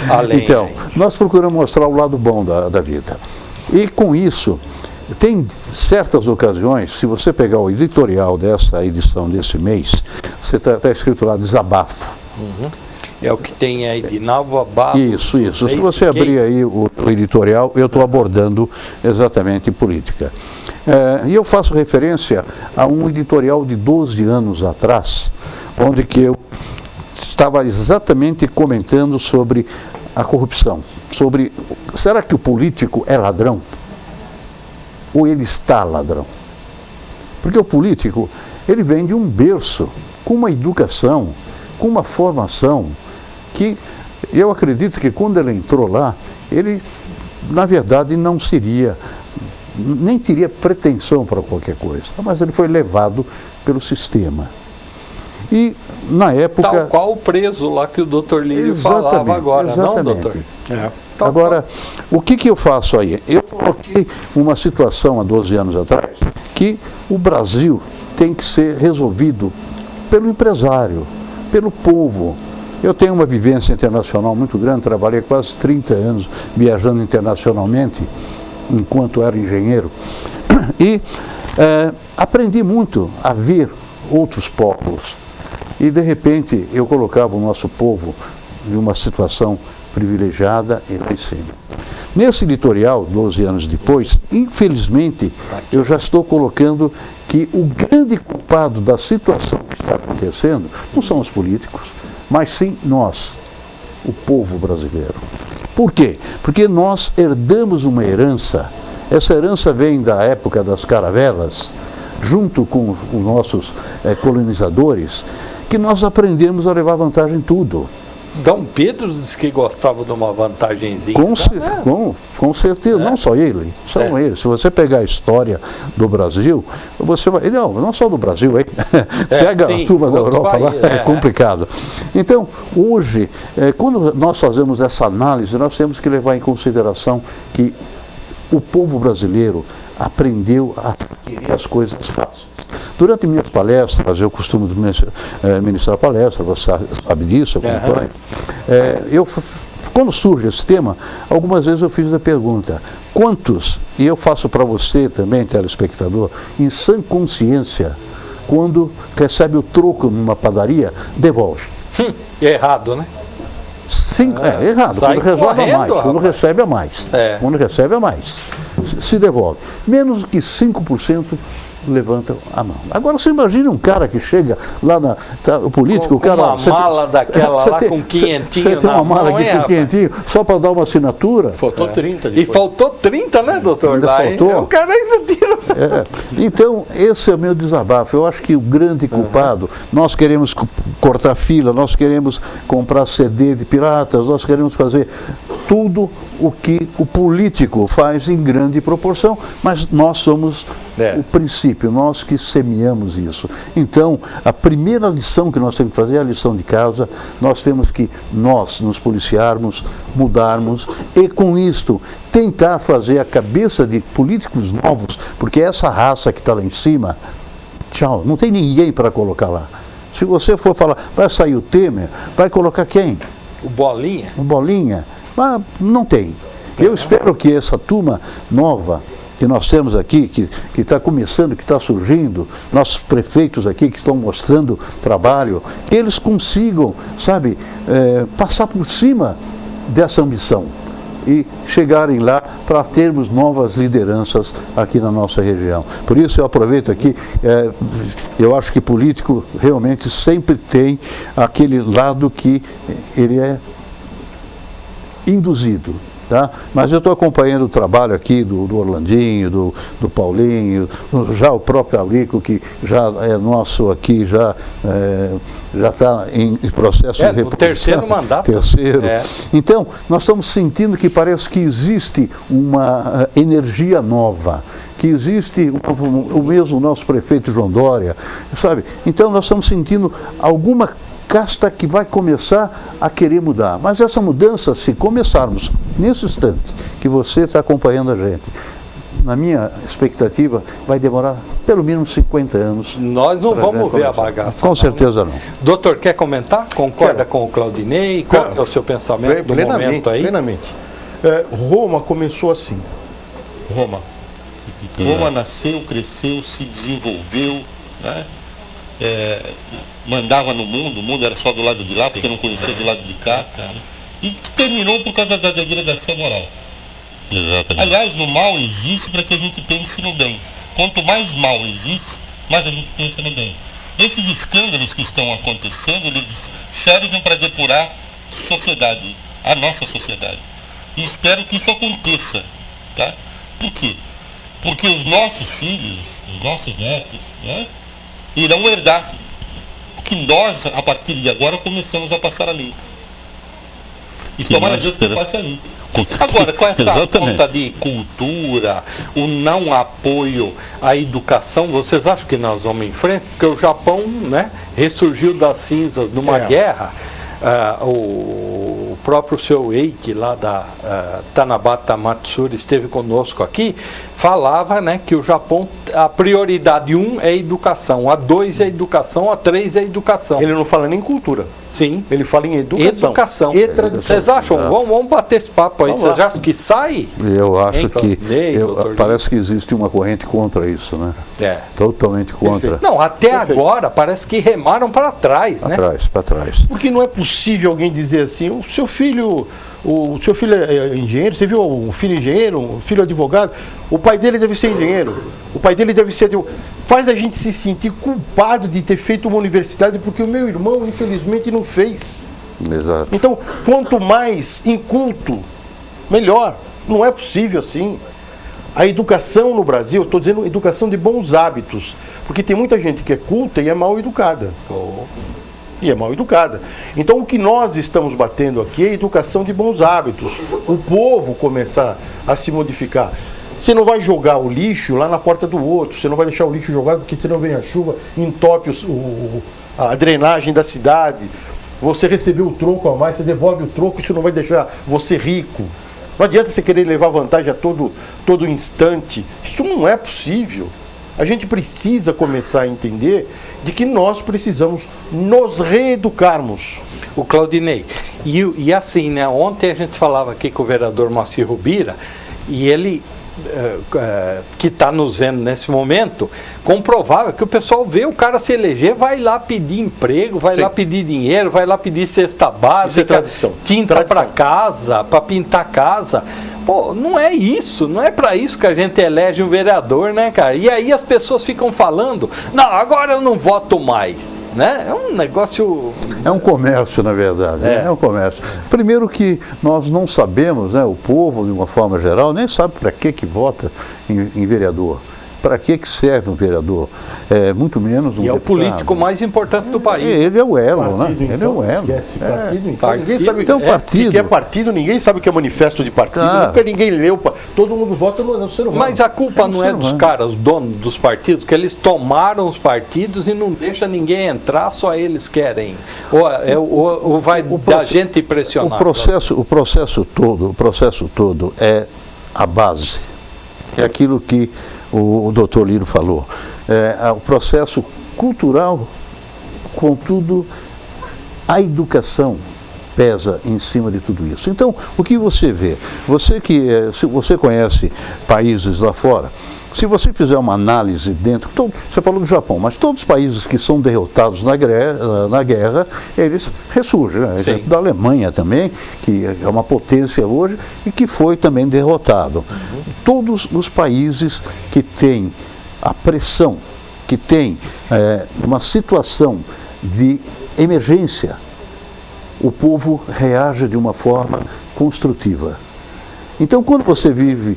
além. Então, nós procuramos mostrar o lado bom da vida. E com isso, tem certas ocasiões, se você pegar o editorial dessa edição desse mês, você está escrito lá desabafo. É o que tem aí de Nova Barra. Isso. Se você abrir aí o editorial, eu estou abordando exatamente política. E eu faço referência a um editorial de 12 anos atrás, onde que eu estava exatamente comentando sobre a corrupção. Sobre, será que o político é ladrão? Ou ele está ladrão? Porque o político, ele vem de um berço, com uma educação, com uma formação, que eu acredito que quando ele entrou lá, ele, na verdade, não seria, nem teria pretensão para qualquer coisa, mas ele foi levado pelo sistema. E, na época... Tal qual o preso lá que o Dr. Lírio falava agora, não, doutor? Agora, o que eu faço aí? Eu coloquei uma situação há 12 anos atrás, que o Brasil tem que ser resolvido pelo empresário, pelo povo. Eu tenho uma vivência internacional muito grande, trabalhei quase 30 anos viajando internacionalmente, enquanto era engenheiro, e aprendi muito a ver outros povos. E, de repente, eu colocava o nosso povo em uma situação privilegiada e lá em cima. Nesse editorial, 12 anos depois, infelizmente, eu já estou colocando que o grande culpado da situação que está acontecendo não são os políticos, mas sim nós, o povo brasileiro. Por quê? Porque nós herdamos uma herança. Essa herança vem da época das caravelas, junto com os nossos colonizadores, que nós aprendemos a levar vantagem em tudo. Dom Pedro disse que gostava de uma vantagenzinha. Com certeza, não só ele, são eles. Se você pegar a história do Brasil, você vai. Não só do Brasil, hein? Pega a turma da Europa lá, é complicado. Então, hoje, quando nós fazemos essa análise, nós temos que levar em consideração que o povo brasileiro aprendeu a adquirir as coisas fáceis. Durante minhas palestras, eu costumo ministrar palestras, você sabe disso, eu acompanho. Quando surge esse tema, algumas vezes eu fiz a pergunta: quantos, e eu faço para você também, telespectador, em sã consciência, quando recebe o troco numa padaria, devolve? Errado, né? Errado, quando resolve a mais, quando recebe a mais. Quando recebe a mais, se devolve. Menos que 5% levanta a mão. Agora você imagina um cara que chega lá o político, com o cara... uma mala daquela lá com quinhentinho. Você tem uma mala aqui com quinhentinho, só para dar uma assinatura. Faltou 30. E faltou 30, né, doutor? Ainda faltou. O cara ainda tira. Então, esse é o meu desabafo. Eu acho que o grande culpado, nós queremos cortar fila, nós queremos comprar CD de piratas, nós queremos fazer tudo o que o político faz em grande proporção, mas nós somos o princípio, nós que semeamos isso. Então, a primeira lição que nós temos que fazer é a lição de casa. Nós temos que nos policiarmos, mudarmos e, com isto, tentar fazer a cabeça de políticos novos, porque essa raça que está lá em cima, tchau, não tem ninguém para colocar lá. Se você for falar, vai sair o Temer, vai colocar quem? O Bolinha? O Bolinha? Mas não tem. Eu espero que essa turma nova que nós temos aqui, que está começando, que está surgindo, nossos prefeitos aqui que estão mostrando trabalho, que eles consigam, sabe, passar por cima dessa ambição e chegarem lá para termos novas lideranças aqui na nossa região. Por isso eu aproveito aqui, eu acho que político realmente sempre tem aquele lado que ele é induzido. Tá? Mas eu estou acompanhando o trabalho aqui do Orlandinho, do Paulinho, já o próprio Alico, que já é nosso aqui, já está em processo de reposição. O terceiro mandato. Terceiro. Então, nós estamos sentindo que parece que existe uma energia nova, que existe o mesmo nosso prefeito João Dória, sabe? Então, nós estamos sentindo alguma casta que vai começar a querer mudar. Mas essa mudança, se começarmos nesse instante que você está acompanhando a gente, na minha expectativa, vai demorar pelo mínimo 50 anos. Nós não vamos ver a bagaça. Com certeza não. Doutor, quer comentar? Concorda com o Claudinei? Qual é o seu pensamento do momento aí? Plenamente. Roma começou assim. Roma nasceu, cresceu, se desenvolveu, né? Mandava no mundo, o mundo era só do lado de lá, porque não conhecia do lado de cá, e terminou por causa da degradação moral. Exatamente. Aliás, o mal existe para que a gente pense no bem. Quanto mais mal existe, mais a gente pensa no bem. Esses escândalos que estão acontecendo, eles servem para depurar a sociedade, a nossa sociedade. E espero que isso aconteça, tá? Por quê? Porque os nossos filhos, os nossos netos, né, irão herdar o que nós, a partir de agora, começamos a passar a limpo. E tomara Deus que passe a limpo. Agora, com essa falta de cultura, o não apoio à educação, vocês acham que nós vamos em frente? Porque o Japão, né, ressurgiu das cinzas numa guerra. O próprio seu Eiki lá da Tanabata Matsuri esteve conosco aqui, falava, né, que o Japão, a prioridade 1 é a educação, a 2 é a educação, a 3 é a educação. Ele não fala nem em cultura. Sim. Ele fala em educação. E tradição. Vocês acham? Vamos bater esse papo aí. Vocês acham que sai? Eu acho que parece que existe uma corrente contra isso, né? Totalmente contra. Não, até agora parece que remaram para trás, né? Para trás. Porque não é possível alguém dizer assim, o seu filho é engenheiro, você viu um filho engenheiro, um filho advogado, o pai dele deve ser engenheiro, o pai dele deve ser advogado. Faz a gente se sentir culpado de ter feito uma universidade porque o meu irmão, infelizmente, não fez. Exato. Então, quanto mais inculto, melhor. Não é possível assim. A educação no Brasil, estou dizendo educação de bons hábitos, porque tem muita gente que é culta e é mal educada. Então, o que nós estamos batendo aqui é educação de bons hábitos. O povo começar a se modificar. Você não vai jogar o lixo lá na porta do outro, você não vai deixar o lixo jogado porque senão vem a chuva, entope a drenagem da cidade. Você recebeu o troco a mais, você devolve o troco, isso não vai deixar você rico. Não adianta você querer levar vantagem a todo instante. Isso não é possível. A gente precisa começar a entender de que nós precisamos nos reeducarmos. O Claudinei, e assim, né, ontem a gente falava aqui com o vereador Moacir Rubira, e ele, que está nos vendo nesse momento, comprovava que o pessoal vê o cara se eleger, vai lá pedir emprego, vai lá pedir dinheiro, vai lá pedir cesta básica, tinta para casa, para pintar casa. Pô, não é isso, não é para isso que a gente elege um vereador, né, cara? E aí as pessoas ficam falando, não, agora eu não voto mais, né? É um negócio... É um comércio, na verdade, é um comércio. Primeiro que nós não sabemos, né, o povo, de uma forma geral, nem sabe para que vota em vereador. Para que serve um vereador? Muito menos um deputado. É o político mais importante do país. Ele é o elo, né? Ele é o elo. Esquece, partido, então. Ninguém sabe então, partido. O que é partido, ninguém sabe o que é manifesto de partido. Nunca ninguém leu. Todo mundo vota no ser humano. Mas a culpa não é dos caras, os donos dos partidos, que eles tomaram os partidos e não deixam ninguém entrar, só eles querem. Ou vai da gente impressionar. O processo todo é a base. É aquilo que o doutor Lino falou, o processo cultural, contudo, a educação pesa em cima de tudo isso. Então, o que você vê? Se você conhece países lá fora, se você fizer uma análise dentro, você falou do Japão, mas todos os países que são derrotados na guerra, eles ressurgem. Né? Exemplo da Alemanha também, que é uma potência hoje e que foi também derrotado. Todos os países que têm a pressão, que têm uma situação de emergência, o povo reage de uma forma construtiva. Então, quando você vive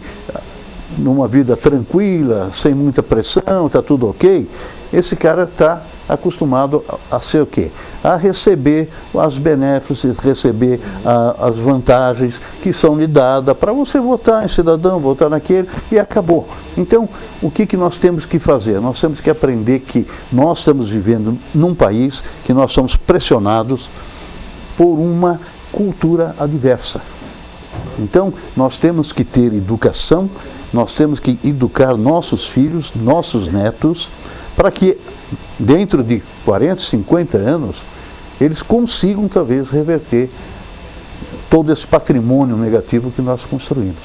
numa vida tranquila, sem muita pressão, está tudo ok, esse cara está acostumado a ser o quê? A receber as benefícios, receber as vantagens que são lhe dadas para você votar em cidadão, votar naquele, e acabou. Então, o que nós temos que fazer? Nós temos que aprender que nós estamos vivendo num país que nós somos pressionados por uma cultura adversa. Então, nós temos que ter educação, nós temos que educar nossos filhos, nossos netos, para que dentro de 40, 50 anos, eles consigam talvez reverter todo esse patrimônio negativo que nós construímos.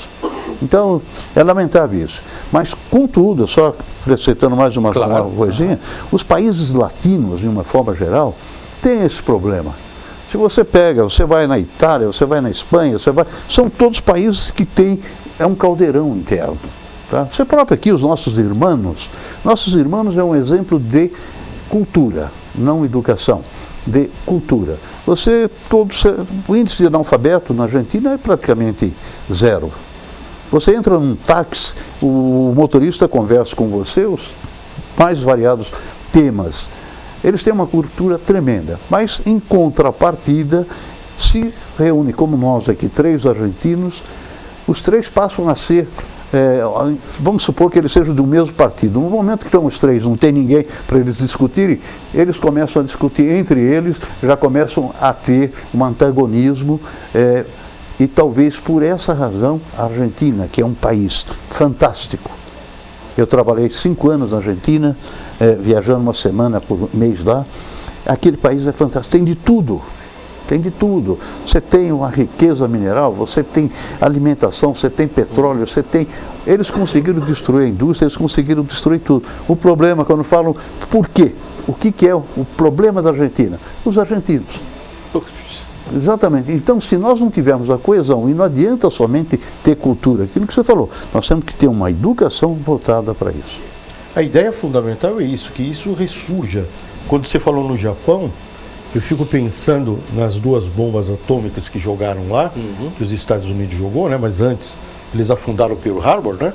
Então, é lamentável isso. Mas, contudo, só acrescentando mais uma coisinha, os países latinos, de uma forma geral, têm esse problema. Se você pega, você vai na Itália, você vai na Espanha, são todos países que têm um caldeirão interno. Tá? Você próprio aqui, os nossos irmãos é um exemplo de cultura, não educação, de cultura. O índice de analfabeto na Argentina é praticamente zero. Você entra num táxi, o motorista conversa com você os mais variados temas. Eles têm uma cultura tremenda, mas em contrapartida se reúne, como nós aqui, 3 argentinos, os 3 passam a ser, vamos supor que eles sejam do mesmo partido. No momento que estão os 3, não tem ninguém para eles discutirem, eles começam a discutir entre eles, já começam a ter um antagonismo, e talvez por essa razão a Argentina, que é um país fantástico. Eu trabalhei 5 anos na Argentina, viajando uma semana por mês lá. Aquele país é fantástico, tem de tudo. Tem de tudo. Você tem uma riqueza mineral, você tem alimentação, você tem petróleo, você tem... Eles conseguiram destruir a indústria, eles conseguiram destruir tudo. O problema, quando falam, por quê? O que é o problema da Argentina? Os argentinos. Exatamente. Então, se nós não tivermos a coesão, e não adianta somente ter cultura, aquilo que você falou, nós temos que ter uma educação voltada para isso. A ideia fundamental é isso, que isso ressurja. Quando você falou no Japão, eu fico pensando nas 2 bombas atômicas que jogaram lá, que os Estados Unidos jogou, né? Mas antes eles afundaram o Pearl Harbor, né?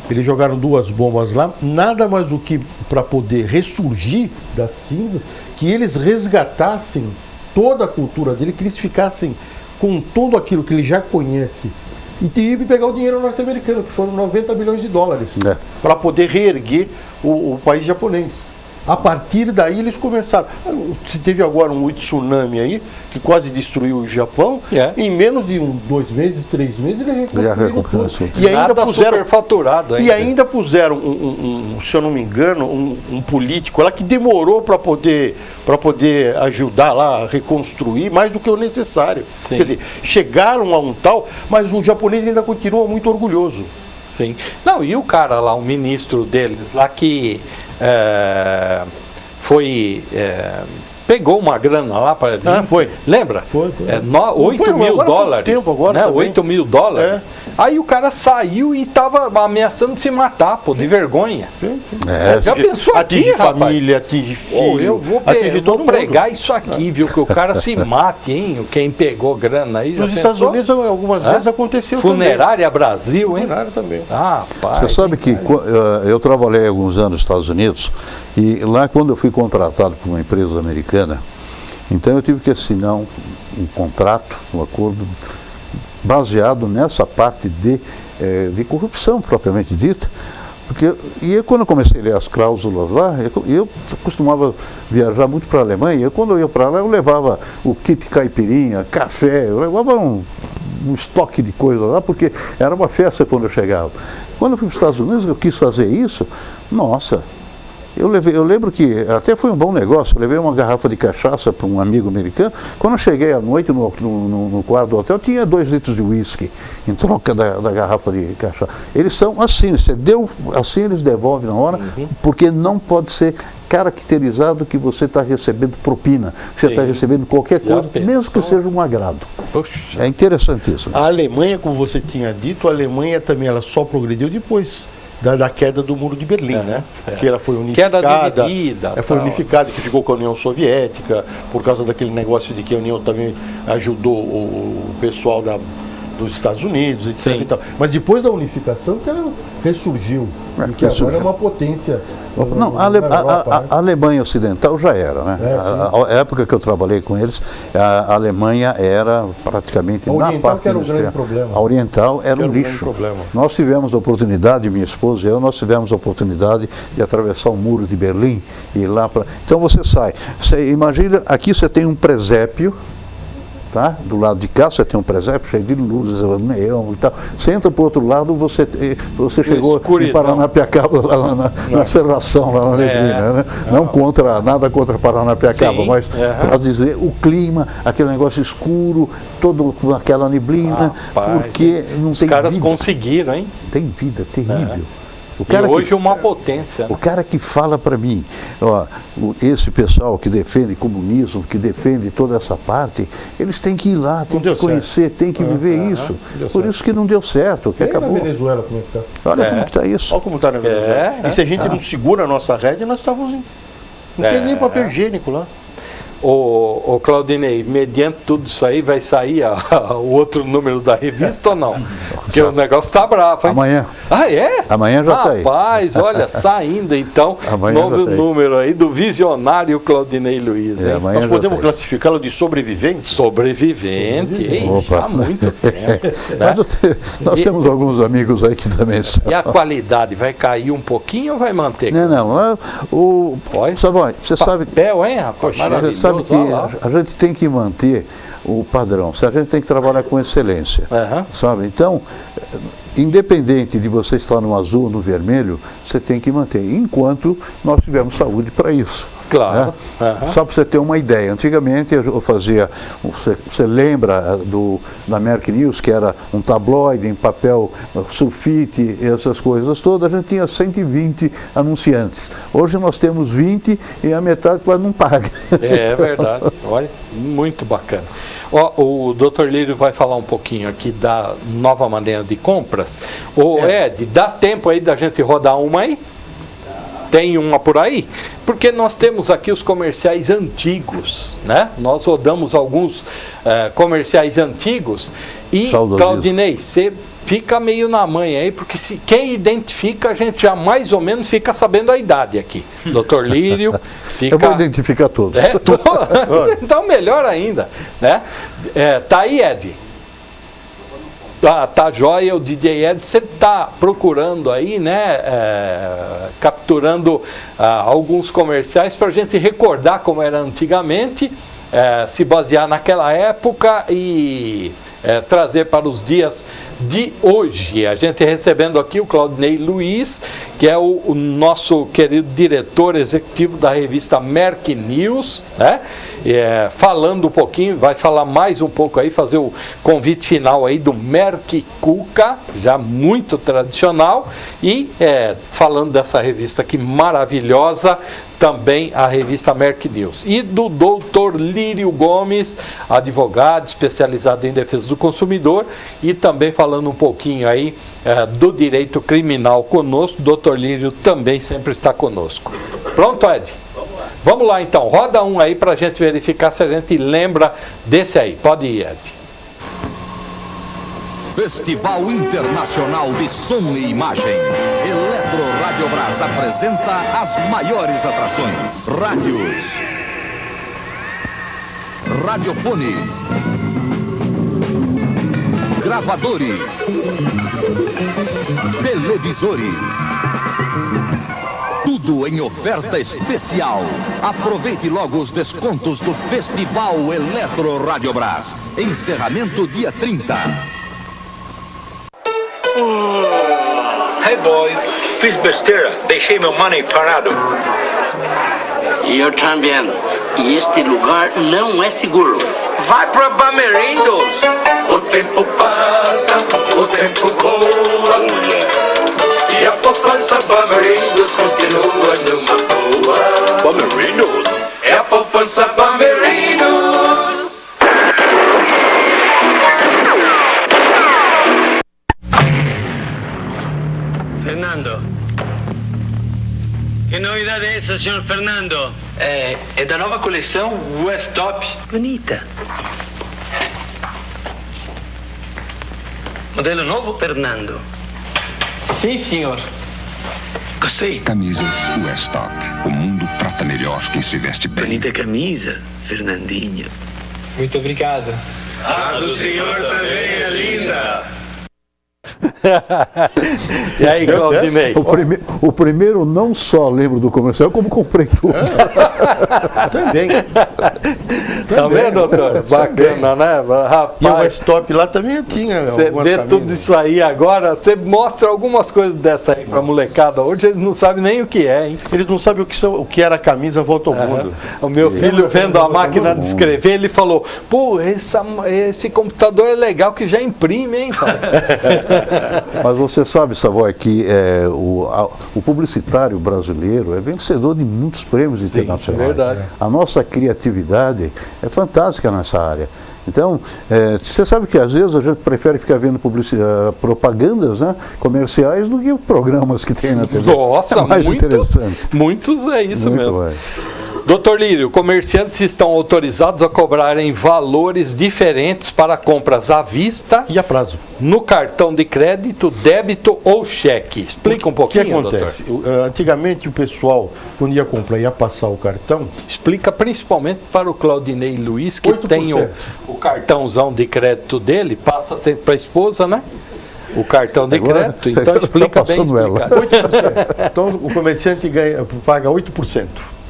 Eles jogaram 2 bombas lá, nada mais do que para poder ressurgir das cinzas, que eles resgatassem toda a cultura dele, que eles ficassem com tudo aquilo que ele já conhece e pegar o dinheiro norte-americano, que foram 90 bilhões de dólares, para poder reerguer o país japonês. A partir daí eles começaram. Teve agora um tsunami aí, que quase destruiu o Japão. Em menos de 2 meses, 3 meses, ele reconstruiu tudo. E ainda puseram superfaturado ainda. E ainda puseram se eu não me engano, um político lá que demorou para poder ajudar lá a reconstruir mais do que o necessário. Sim. Quer dizer, chegaram a um tal, mas o japonês ainda continua muito orgulhoso. Sim. Não, e o cara lá, o ministro deles lá que pegou uma grana lá para... foi. Lembra? Foi. 8 mil dólares. Tempo agora, né? 8 mil dólares. Aí o cara saiu e estava ameaçando se matar, pô, de vergonha. Já pensou aqui, rapaz? Família, atinge filho. Eu vou pregar isso aqui, viu? Que o cara se mate, hein? Quem pegou grana aí. Nos Estados Unidos, algumas vezes aconteceu Funerária também. Brasil, hein? Funerária também. Você sabe que eu trabalhei alguns anos nos Estados Unidos e lá quando eu fui contratado por uma empresa americana, então eu tive que assinar um contrato, um acordo baseado nessa parte de corrupção propriamente dita, quando eu comecei a ler as cláusulas lá, eu costumava viajar muito para a Alemanha, e quando eu ia para lá eu levava o kit caipirinha, café, eu levava um estoque de coisa lá, porque era uma festa quando eu chegava. Quando eu fui para os Estados Unidos, eu quis fazer isso, nossa... Eu lembro que até foi um bom negócio, eu levei uma garrafa de cachaça para um amigo americano. Quando eu cheguei à noite no quarto do hotel, tinha 2 litros de uísque em troca da garrafa de cachaça. Eles são assim, você deu assim, eles devolvem na hora, porque não pode ser caracterizado que você está recebendo propina, que você está recebendo qualquer coisa, mesmo que seja um agrado. É interessante isso. A Alemanha, como você tinha dito, a Alemanha também ela só progrediu depois da queda do Muro de Berlim, né? Que ela foi unificada. Queda dividida. Foi unificada, que ficou com a União Soviética, por causa daquele negócio de que a União também ajudou o pessoal dos Estados Unidos, etc. Sim. E tal. Mas depois da unificação que ela ressurgiu. E que agora é uma potência. Não, na Europa, né? a Alemanha Ocidental já era, né? A época que eu trabalhei com eles, a Alemanha era praticamente A na Oriental parte que era o industrial. grande problema. A Oriental era um grande lixo. problema. Nós tivemos a oportunidade, minha esposa e eu, nós tivemos a oportunidade de atravessar o muro de Berlim e ir lá para... Então você sai, você imagina, aqui você tem um presépio, tá? Do lado de cá você tem um presépio cheio de luzes, neon e tal. Você entra para o outro lado, você chegou em Paranapiacaba, lá na Serração, lá na Neblina, né? Não nada contra Paranapiacaba, Sim, mas para dizer o clima, aquele negócio escuro, todo com aquela neblina, porque não os tem caras vida. conseguiram, hein? Tem vida, terrível. O E cara hoje uma potência. o cara que fala para mim, ó, esse pessoal que defende comunismo, que defende toda essa parte, eles têm que ir lá, têm que conhecer, têm que viver isso. Por isso que não deu certo, que acabou. Na Venezuela, como é que tá? Olha como está isso. Olha como está na Venezuela. E se a gente não segura a nossa rédea, nós estávamos em... Não tem nem papel higiênico lá. Ô Claudinei, mediante tudo isso aí, vai sair o outro número da revista ou não? Porque o negócio tá bravo, hein? Amanhã. Ah, é? Amanhã já está aí. Rapaz, olha, saindo então, Amanhã novo já tá aí. número aí do visionário Claudinei Luiz, hein? Amanhã Nós já podemos tá aí. classificá-lo de sobrevivente? Sobrevivente, hein? Opa. Já há muito tempo. Mas Né? nós temos alguns amigos aí que também são. E a qualidade vai cair um pouquinho ou vai manter? Não. Savoy, você sabe... Papel, hein, rapaz? Você sabe que Olha lá. a gente tem que manter o padrão, a gente tem que trabalhar com excelência, sabe? Então, independente de você estar no azul ou no vermelho, você tem que manter, enquanto nós tivermos saúde para isso. Claro. Né? Só para você ter uma ideia, antigamente eu fazia, você lembra da Merck News, que era um tabloide em papel sulfite, essas coisas todas, a gente tinha 120 anunciantes. Hoje nós temos 20 e a metade quase não paga. É verdade, olha, muito bacana. Ó, o Dr. Lírio vai falar um pouquinho aqui da nova maneira de compras. Ô Ed, dá tempo aí da gente rodar uma aí? Tem uma por aí? Porque nós temos aqui os comerciais antigos, né? Nós rodamos alguns comerciais antigos e, Claudinei, você fica meio na manha aí, porque quem identifica, a gente já mais ou menos fica sabendo a idade aqui. Dr. Lírio fica... Eu vou identificar todos. Então melhor ainda, né? Tá aí, Ed? Tá jóia, o DJ Ed sempre está procurando aí, né, capturando alguns comerciais para a gente recordar como era antigamente, se basear naquela época e trazer para os dias de hoje. A gente recebendo aqui o Claudinei Luiz, que é o nosso querido diretor executivo da revista Merck News, né? Falando um pouquinho, vai falar mais um pouco aí, fazer o convite final aí do Merck Kuka, já muito tradicional, e falando dessa revista aqui maravilhosa, também a revista Merck News. E do Dr. Lírio Gomes, advogado especializado em defesa do consumidor, e também falando um pouquinho aí do direito criminal conosco. Dr. Lírio também sempre está conosco. Pronto, Ed? Vamos lá então, roda um aí para a gente verificar se a gente lembra desse aí. Pode ir, Ed. Festival Internacional de Som e Imagem. Eletro Radiobras apresenta as maiores atrações. Rádios, radiofones, gravadores, televisores. Tudo em oferta especial. Aproveite logo os descontos do Festival Eletro Radiobras. Encerramento dia 30. Hey boy, fiz besteira, deixei meu money parado. Eu também. E este lugar não é seguro. Vai pra Bamerindos. O tempo passa, o tempo voa. E a poupança Bamerindos continua numa boa. Bamerindos? É a poupança Bamerindos. Fernando. Que novidade é essa, senhor Fernando? É da nova coleção West Top. Bonita. Modelo novo, Fernando? Sim, senhor. Gostei. Camisas Westop. O mundo trata melhor quem se veste bem. Bonita camisa, Fernandinho. Muito obrigado. A do senhor também é linda. E aí, Claudinei? O primeiro não só lembro do comercial, como comprei tudo. Também. Tá vendo, doutor? Bacana, né? E o Rapaz, Westop lá também eu tinha você algumas vê camisas. tudo isso aí agora, você mostra algumas coisas dessa aí pra molecada. Hoje eles não sabem nem o que é, hein? Eles não sabem o que era a camisa Volta ao Mundo. O meu filho vendo a máquina de escrever, ele falou, pô, esse computador é legal que já imprime, hein? Mas você sabe, Savoy, que o publicitário brasileiro é vencedor de muitos prêmios Sim, internacionais. verdade. A nossa criatividade é fantástica nessa área. Então, você sabe que às vezes a gente prefere ficar vendo propagandas, né, comerciais do que programas que tem na TV. Nossa, é mais interessante. Muitos é isso Muito mesmo. mais. Doutor Lírio, comerciantes estão autorizados a cobrarem valores diferentes para compras à vista, E a prazo. no cartão de crédito, débito ou cheque. Explica um O que pouquinho, acontece? doutor. Antigamente o pessoal, quando ia comprar, ia passar o cartão. Explica principalmente para o Claudinei Luiz, que 8%. tem o cartãozão de crédito dele, passa sempre para a esposa, né? O cartão de Agora, crédito, então está explica bem passando ela. explicado. 8%. Então o comerciante paga 8%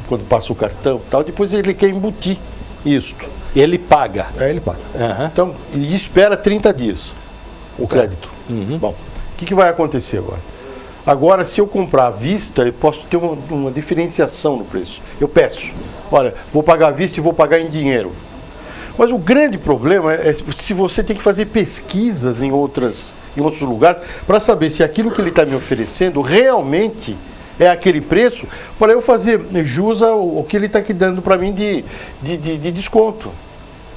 quando passa o cartão e tal. Depois ele quer embutir isso. Ele paga. Aí ele paga. Aham. Então, e espera 30 dias o crédito. Bom, o que vai acontecer agora? Agora, se eu comprar à vista, eu posso ter uma diferenciação no preço. Eu peço, olha, vou pagar à vista e vou pagar em dinheiro. Mas o grande problema é se você tem que fazer pesquisas em outros lugares para saber se aquilo que ele está me oferecendo realmente é aquele preço, para eu fazer jus ao que ele está aqui dando para mim de desconto.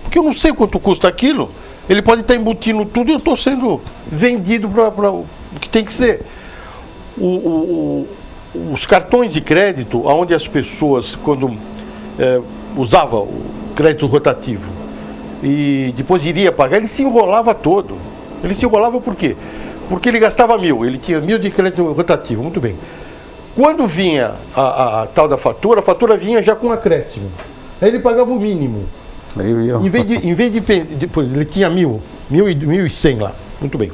Porque eu não sei quanto custa aquilo, ele pode estar embutindo tudo e eu estou sendo vendido para o que tem que ser. Os cartões de crédito, onde as pessoas, quando usavam o crédito rotativo e depois iria pagar, ele se enrolava todo. Ele se enrolava por quê? Porque ele gastava 1.000, ele tinha 1.000 de crédito rotativo, muito bem. Quando vinha a tal da fatura, a fatura vinha já com acréscimo. Aí ele pagava o mínimo. Em vez de depois ele tinha 1.100 lá, muito bem,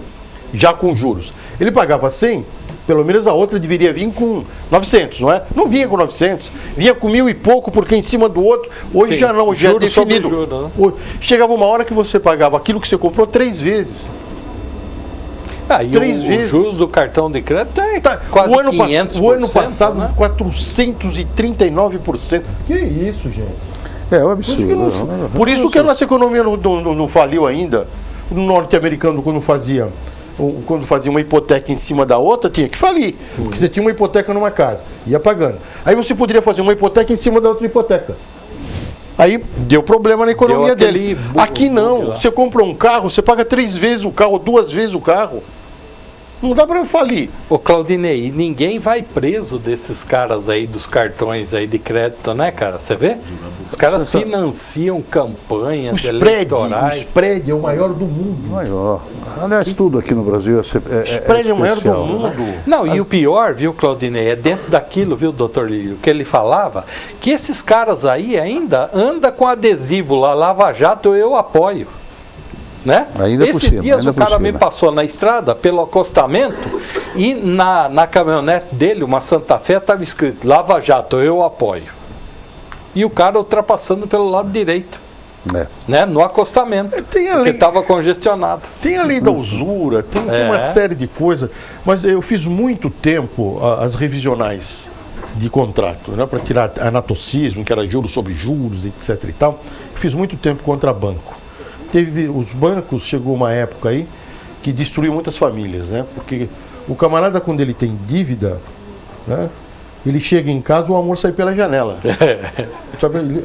já com juros. Ele pagava 100, pelo menos a outra deveria vir com 900, não é? Não vinha com 900, vinha com 1.000 e pouco, porque em cima do outro, hoje Sim, já não, hoje já é juro sobre definido. juro, né? Chegava uma hora que você pagava aquilo que você comprou 3 vezes. E 3 vezes. O juros do cartão de crédito é quase 500%. O ano passado, né? 439%. Que isso, gente? É um absurdo. Por isso que a nossa economia não faliu ainda. O norte-americano, quando fazia uma hipoteca em cima da outra, tinha que falir. Porque você tinha uma hipoteca numa casa, ia pagando. Aí você poderia fazer uma hipoteca em cima da outra hipoteca. Aí deu problema na economia deles. Aqui não. Você compra um carro, você paga 3 vezes o carro, 2 vezes o carro. Não dá para falir. Ô Claudinei, ninguém vai preso desses caras aí, dos cartões aí de crédito, né, cara? Você vê? Os caras financiam campanhas eleitorais. O spread é o maior do mundo. Maior. Aliás, tudo aqui no Brasil O spread é o maior do especial, né? mundo. Não, e o pior, viu, Claudinei, é dentro daquilo, viu, doutor Lírio, que ele falava, que esses caras aí ainda andam com adesivo lá, Lava Jato, eu apoio. Né? Ainda por Esses cima, dias ainda o por cara me cima. passou na estrada pelo acostamento e na caminhonete dele, uma Santa Fé, estava escrito Lava Jato, eu apoio. E o cara ultrapassando pelo lado direito, né? No acostamento, porque estava congestionado. Tem a lei da usura, tem uma série de coisas, mas eu fiz muito tempo as revisionais de contrato, né, para tirar anatocismo, que era juros sobre juros, etc e tal. Fiz muito tempo contra banco. Os bancos, chegou uma época aí que destruiu muitas famílias, né? Porque o camarada, quando ele tem dívida, né, ele chega em casa, o amor sai pela janela.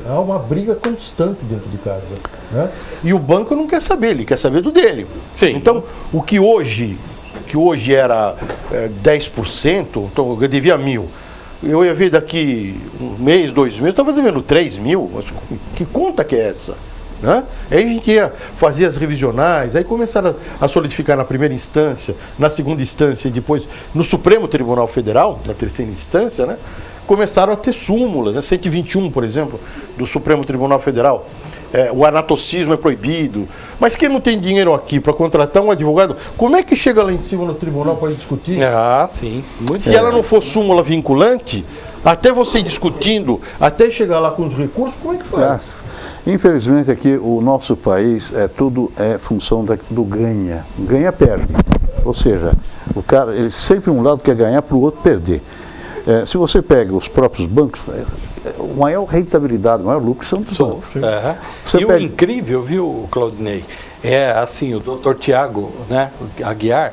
Há uma briga constante dentro de casa, né? E o banco não quer saber, ele quer saber do dele. Sim. Então, o que hoje era 10%, então eu devia 1.000. Eu ia ver daqui um mês, 2 meses, eu estava devendo 3.000. Que conta que é essa? Né? Aí a gente ia fazer as revisionais, aí começaram a solidificar na primeira instância, na segunda instância e depois no Supremo Tribunal Federal, na terceira instância, né? Começaram a ter súmulas, né? 121, por exemplo, do Supremo Tribunal Federal. O anatocismo é proibido. Mas quem não tem dinheiro aqui para contratar um advogado, como é que chega lá em cima no tribunal para discutir? Ah, sim. Se ela não for súmula vinculante, até você ir discutindo, até chegar lá com os recursos, como é que faz? Infelizmente aqui o nosso país tudo é função do ganha. Ganha, perde. Ou seja, o cara, ele sempre um lado quer ganhar para o outro perder. Se você pega os próprios bancos, a maior rentabilidade, o maior lucro são dos bancos. E o incrível, viu, Claudinei, é assim, o doutor Tiago, né, Aguiar,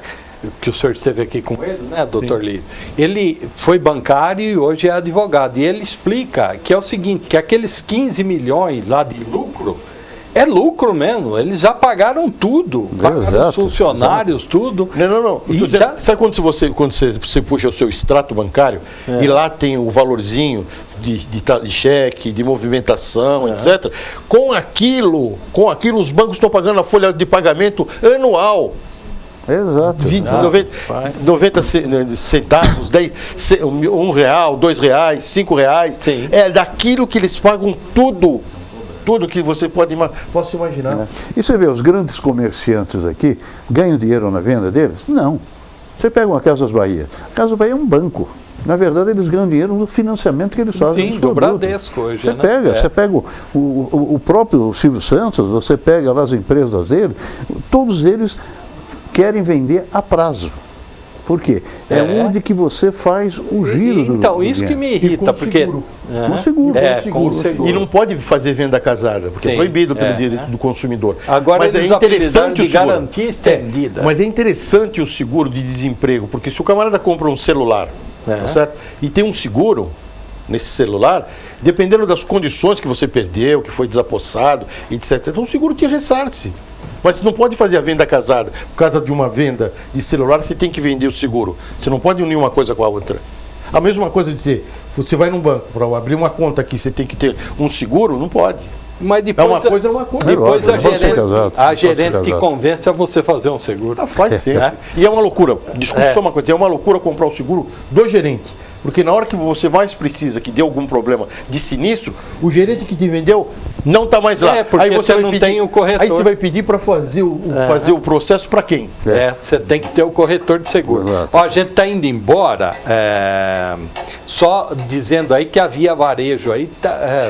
que o senhor esteve aqui com ele, né, doutor Lívio? Ele foi bancário e hoje é advogado. E ele explica que é o seguinte, que aqueles 15 milhões lá de lucro, é lucro mesmo, eles já pagaram tudo, pagaram os funcionários, tudo. Não. Sabe quando você puxa o seu extrato bancário e lá tem o valorzinho de cheque, de movimentação, etc. Com aquilo os bancos estão pagando a folha de pagamento anual. Exato. 90 centavos, 10, R$1, R$2, R$5. Sim. É daquilo que eles pagam tudo que você possa imaginar. E você vê, os grandes comerciantes aqui ganham dinheiro na venda deles? Não. Você pega uma Casas Bahia. A Casas Bahia é um banco. Na verdade, eles ganham dinheiro no financiamento que eles fazem. Sim, do Bradesco hoje. Você pega o próprio Silvio Santos, você pega lá as empresas dele, todos eles querem vender a prazo. Por quê? É onde que você faz o giro do Então, isso que me irrita, porque... Com seguro. Com seguro. E não pode fazer venda casada, porque é proibido pelo direito do consumidor. Agora mas eles é interessante de garantia estendida. Mas é interessante o seguro de desemprego, porque se o camarada compra um celular, tá certo? E tem um seguro nesse celular, dependendo das condições que você perdeu, que foi desapossado, etc. Então o seguro te ressarce. Mas você não pode fazer a venda casada. Por causa de uma venda de celular, você tem que vender o seguro. Você não pode unir uma coisa com a outra. A mesma coisa de dizer, você vai num banco para abrir uma conta aqui, você tem que ter um seguro, não pode. Mas depois, uma coisa é uma coisa. Depois a gerente te convence a você fazer um seguro. Faz sempre. E é uma loucura. Desculpa só uma coisa, é uma loucura comprar o seguro do gerente. Porque na hora que você mais precisa que dê algum problema de sinistro, o gerente que te vendeu não está mais lá. Porque aí você não tem o corretor. Aí você vai pedir para fazer o processo para quem? Você tem que ter o corretor de seguro. Ó, a gente está indo embora, só dizendo aí que a Via Varejo aí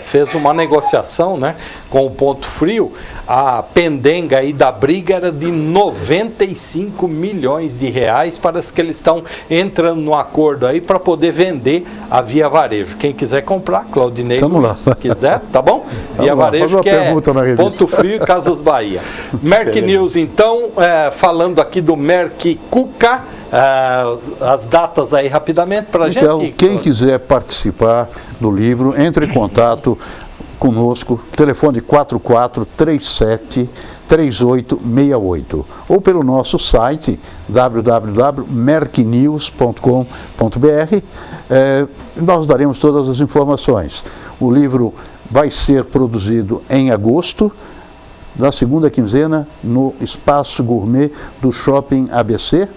fez uma negociação, né, com o Ponto Frio. A pendenga aí da briga era de 95 milhões de reais, parece que eles estão entrando no acordo aí para poder vender a Via Varejo. Quem quiser comprar, Claudinei, se quiser, tá bom? Via Varejo, que é Ponto Frio e Casas Bahia. Merck News, então, falando aqui do Merck Cuca, as datas aí rapidamente para a gente. Então, quem quiser participar do livro, entre em contato conosco, telefone 4437-3868 ou pelo nosso site www.mercknews.com.br. Nós daremos todas as informações. O livro vai ser produzido em agosto, na segunda quinzena, no Espaço Gourmet do Shopping ABC,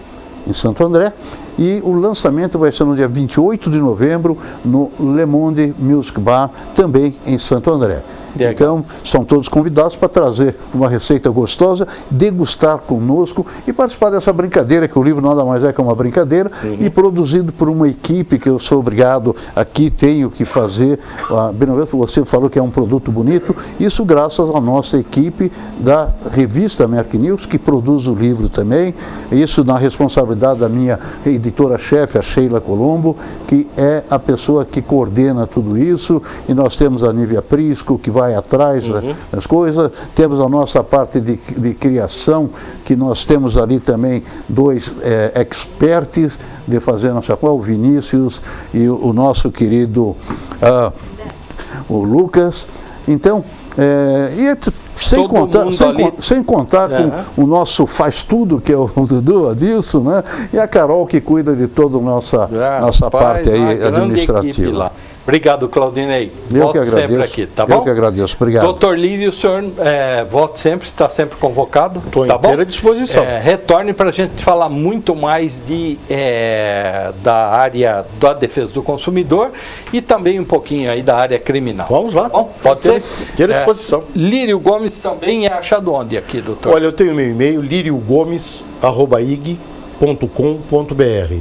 em Santo André. E o lançamento vai ser no dia 28 de novembro, no Le Monde Music Bar, também em Santo André. Então, são todos convidados para trazer uma receita gostosa, degustar conosco e participar dessa brincadeira, que o livro nada mais é que uma brincadeira, e produzido por uma equipe que eu sou obrigado, aqui tenho que fazer. Você falou que é um produto bonito, isso graças à nossa equipe da revista Merck News, que produz o livro também, isso na responsabilidade da minha editora-chefe, a Sheila Colombo, que é a pessoa que coordena tudo isso, e nós temos a Nívia Prisco, que vai atrás das coisas, temos a nossa parte de criação, que nós temos ali também dois experts de fazer nossa coisa, o Vinícius e o nosso querido o Lucas. Então, sem contar com o nosso faz tudo, que é o Dudu Adilson, né? E a Carol, que cuida de toda a nossa parte aí administrativa. Obrigado, Claudinei. Eu que Volte sempre agradeço. aqui, tá bom? Eu que agradeço, obrigado. Doutor Lírio, o senhor volte sempre, está sempre convocado. Estou tá à inteira bom? disposição. Retorne para a gente falar muito mais da área da defesa do consumidor e também um pouquinho aí da área criminal. Vamos lá. Bom, pode ser? Inteira disposição. Lírio Gomes também é achado onde aqui, doutor? Olha, eu tenho meu e-mail, liriogomes@ig.com.br.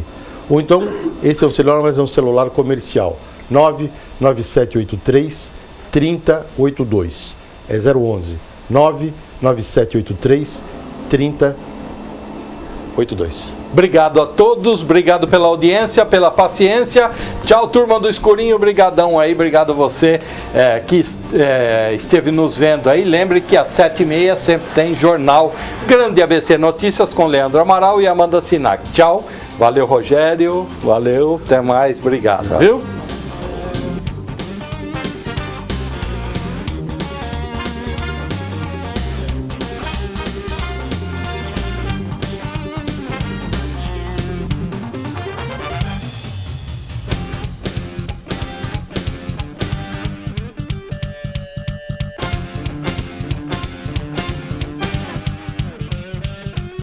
Ou então, esse é um celular, mas é um celular comercial. 99783 3082. É 011. 99783 3082. Obrigado a todos, obrigado pela audiência, pela paciência. Tchau, turma do Escurinho, brigadão aí, obrigado a você que esteve nos vendo aí. Lembre que às 7h30 sempre tem jornal Grande ABC Notícias com Leandro Amaral e Amanda Sinac. Tchau, valeu Rogério, valeu, até mais, obrigado, viu?